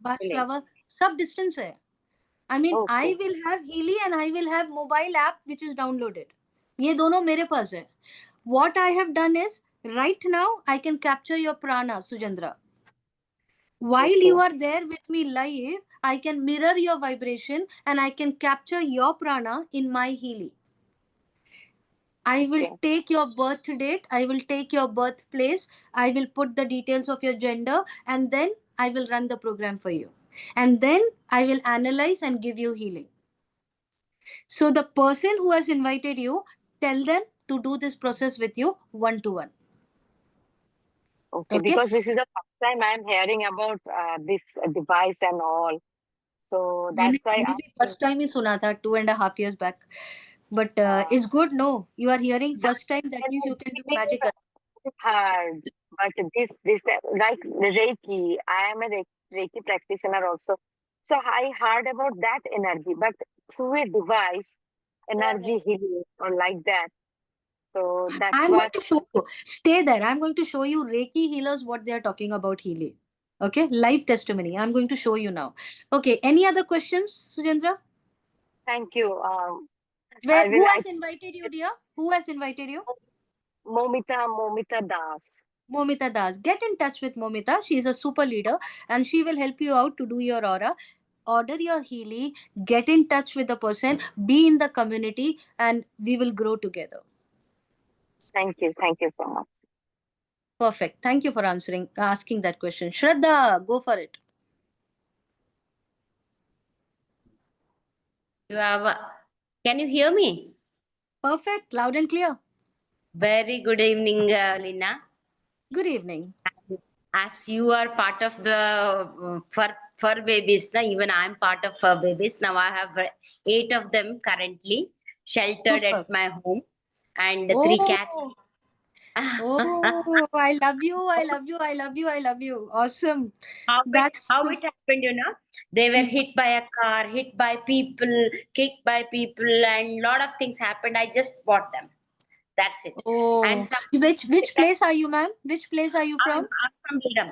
Bach flower, sub distance hai. I mean, I will have Healy and I will have mobile app which is downloaded. ये दोनों मेरे पास है. What I have done is, right now I can capture your prana, Sujendra. While you are there with me live, I can mirror your vibration and I can capture your prana in my Healy. I will take your birth date, I will take your birthplace, I will put the details of your gender, and then I will run the program for you. And then I will analyze and give you healing. So the person who has invited you, tell them to do this process with you one-to-one. Okay, because this is the first time I am hearing about this device and all. So that's why First time ही सुना था 2.5 years back. But it's good, no? You are hearing first time, that means you can do magic. Hard, but this like Reiki, I am a Reiki practitioner also. So I heard about that energy, but through a device, energy healing or like that. So that's I'm going to show you. Stay there. I'm going to show you Reiki healers what they are talking about healing. Okay, live testimony. I'm going to show you now. Okay, any other questions, Sujendra? Thank you. Who has invited you, dear? Who has invited you? Momita Das. Momita Das. Get in touch with Momita. She is a super leader and she will help you out to do your aura. Order your Healy, get in touch with the person, be in the community, and we will grow together. Thank you. Thank you so much. Perfect. Thank you for asking that question. Shraddha, go for it. Can you hear me? Perfect. Loud and clear. Very good evening, Lina. Good evening. As you are part of the fur babies, even I am part of fur babies. Now I have 8 of them currently sheltered at my home, and 3 cats. Oh, I love you. I love you. I love you. I love you. Awesome. How it happened, they were hit by a car, hit by people, kicked by people, and lot of things happened. I just bought them. That's it. Oh, and which place are you, ma'am? Which place are you from?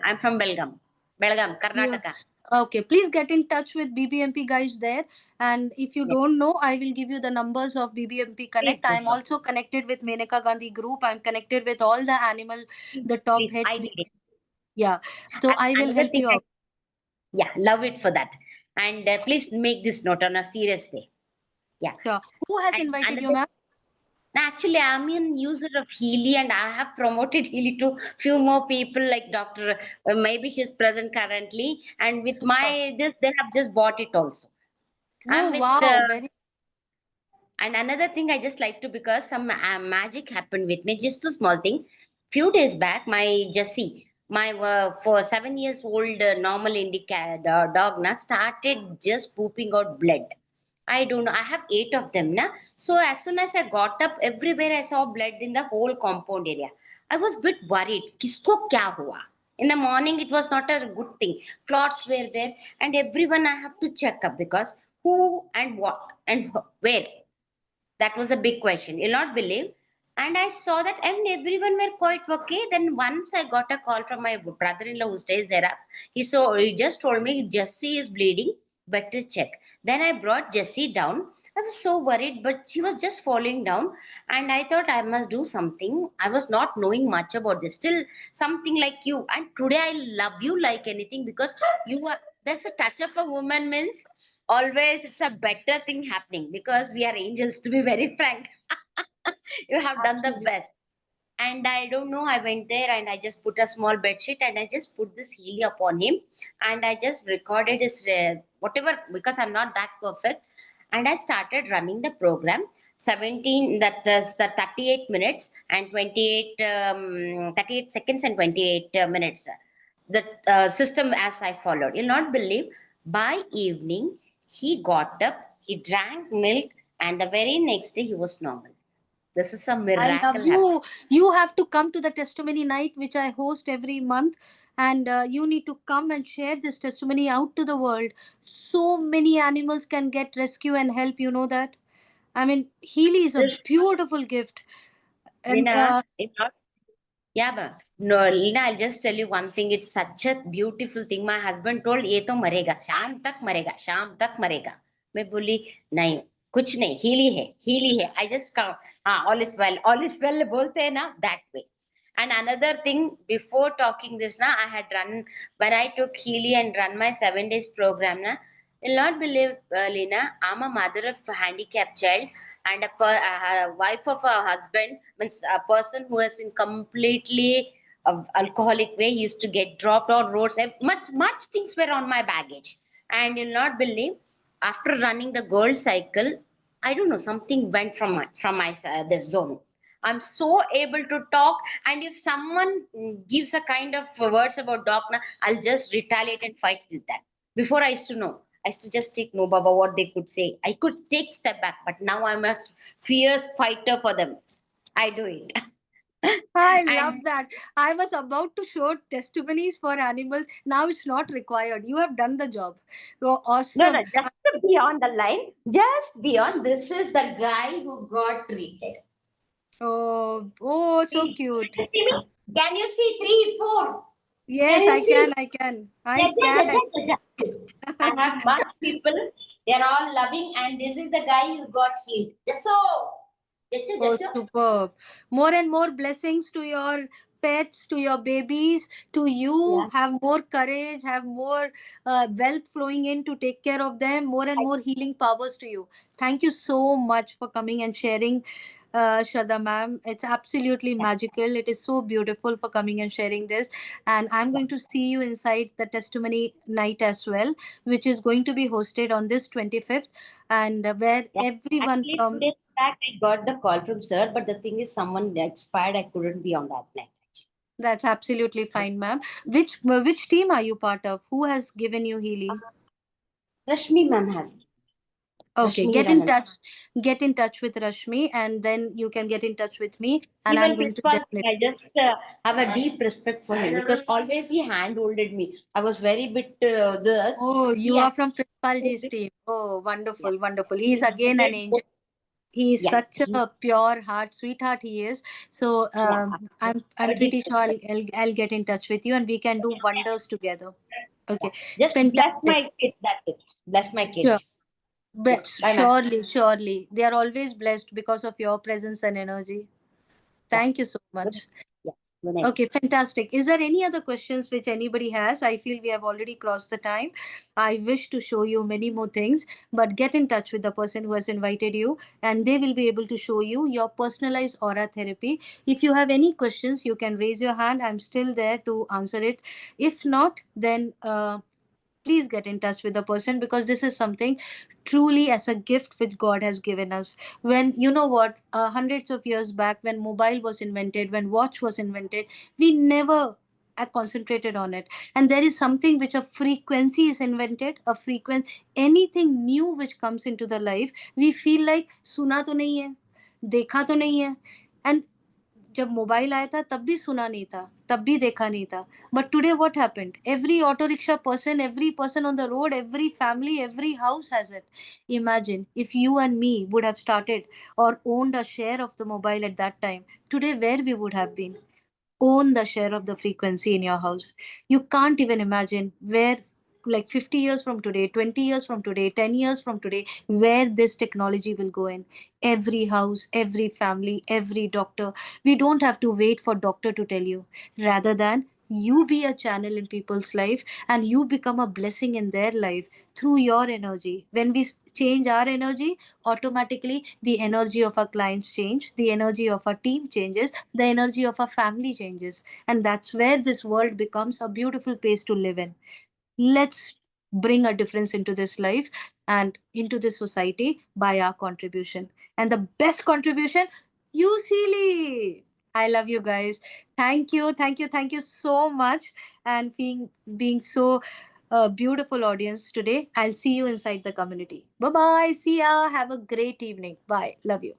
I'm from Belgaum, Karnataka. Okay, please get in touch with BBMP guys there. And if you don't know, I will give you the numbers of BBMP Connect. I'm also connected with Menaka Gandhi group. I'm connected with all the top heads. Yeah, so I will help you out. Yeah, love it for that. And please make this note on a serious way. Yeah. Sure. Who has invited you, ma'am? Actually, I'm a user of Healy and I have promoted Healy to few more people like Dr. Maybe she's present currently. And with they have just bought it also. Oh, wow. And another thing I just like to, because some magic happened with me, just a small thing. Few days back, my Jessie, my for 7 years old normal Indica dog started just pooping out blood. I don't know. I have 8 of them. So as soon as I got up, everywhere I saw blood in the whole compound area. I was a bit worried. Kisko kya hua? In the morning, it was not a good thing. Clots were there. And everyone I have to check up, because who and what and where? That was a big question. You'll not believe. And I saw that, and everyone were quite okay. Then once I got a call from my brother-in-law who stays there. He just told me Jessie is bleeding. Better check. Then I brought Jessie down. I was so worried, but she was just falling down. And I thought I must do something. I was not knowing much about this. Still something like you. And today I love you like anything, because there's a touch of a woman means always it's a better thing happening, because we are angels, to be very frank. You have done the best. And I don't know, I went there and I just put a small bed sheet and I just put this Healy upon him. And I just recorded his whatever, because I'm not that perfect. And I started running the program. 38 minutes and 38 seconds and 28 minutes. The system as I followed. You'll not believe, by evening, he got up, he drank milk, and the very next day he was normal. This is a miracle. I love you. You have to come to the testimony night, which I host every month. And you need to come and share this testimony out to the world. So many animals can get rescue and help. You know that? I mean, Healy is a beautiful gift. And, but no, Lina, I'll just tell you one thing. It's such a beautiful thing. My husband told, "Ye to marega, sham tak marega, sham tak marega." मैं बोली नहीं, कुछ नहीं, Healy है. I just come, all is well बोलते हैं ना, that way. And another thing, before talking this, I had run, when I took Healy and run my 7 days program, you'll not believe, Lina, I'm a mother of a handicapped child and a wife of a husband, means a person who is in completely alcoholic way. He used to get dropped on roads. Much things were on my baggage. And you'll not believe, after running the Gold Cycle, I don't know, something went from my this zone. I'm so able to talk, and if someone gives a kind of words about dog, I'll just retaliate and fight with that. Before I used to know. I used to just take no baba what they could say. I could take step back, but now I'm a fierce fighter for them. I do it. I love that. I was about to show testimonies for animals. Now it's not required. You have done the job. So awesome. No, just to be on the line. Just be on. This is the guy who got treated. Oh, so cute. Can you see 3, 4? Yes, you I see? can. I can. I can. I have much people. They are all loving, and this is the guy who got healed. Just so. Oh, superb. More and more blessings to your pets, to your babies, to you. Have more courage, have more wealth flowing in to take care of them. More and more healing powers to you. Thank you so much for coming and sharing, Shraddha ma'am. It's absolutely magical. It is so beautiful for coming and sharing this. And I'm going to see you inside the testimony night as well, which is going to be hosted on this 25th, and where everyone Actually, from 2 days back, I got the call from sir, but the thing is, someone expired. I couldn't be on that night. That's absolutely fine, ma'am. Which team are you part of? Who has given you Healy? Rashmi ma'am has. Okay, Rashmi get in Hiranand. touch. Get in touch with Rashmi, and then you can get in touch with me. And Even I'm going to Prithpal Singh, definitely. I just have a deep respect for him because always he handholded me. I was very bit this. Oh, you He are from Prithpalji's team. Oh, wonderful, wonderful. He's again an angel. He's such a pure heart, sweetheart. He is. So I'm pretty sure I'll get in touch with you, and we can do wonders together. Okay, Just bless fantastic. my kids. That's it. Bless my kids. Sure. But Bye, ma'am. surely, surely, they are always blessed because of your presence and energy. Thank you so much. Good night. Okay, fantastic. Is there any other questions which anybody has? I feel we have already crossed the time. I wish to show you many more things, but get in touch with the person who has invited you, and they will be able to show you your personalized aura therapy. If you have any questions, you can raise your hand. I'm still there to answer it. If not, then please get in touch with the person, because this is something truly as a gift which God has given us. When you know what, hundreds of years back, when mobile was invented, when watch was invented, we never concentrated on it. And there is something which a frequency is invented, a frequency, anything new which comes into the life, we feel like suna to nahi hai, dekha to nahi hai. And जब mobile आया था तब भी सुना नहीं था, तब भी देखा नहीं था. But today what happened? Every auto rickshaw person, every person on the road, every family, every house has it. Imagine if you and me would have started or owned a share of the mobile at that time, today where we would have been. Own the share of the frequency in your house. You can't even imagine where, like 50 years from today, 20 years from today, 10 years from today, where this technology will go in. Every house, every family, every doctor. We don't have to wait for doctor to tell you. Rather than you be a channel in people's life, and you become a blessing in their life through your energy. When we change our energy, automatically the energy of our clients change, the energy of our team changes, the energy of our family changes, and that's where this world becomes a beautiful place to live in. Let's bring a difference into this life and into this society by our contribution. And the best contribution, use Healy. I love you guys. Thank you, thank you, thank you so much, and being so beautiful audience today. I'll see you inside the community. Bye bye. See ya. Have a great evening. Bye. Love you.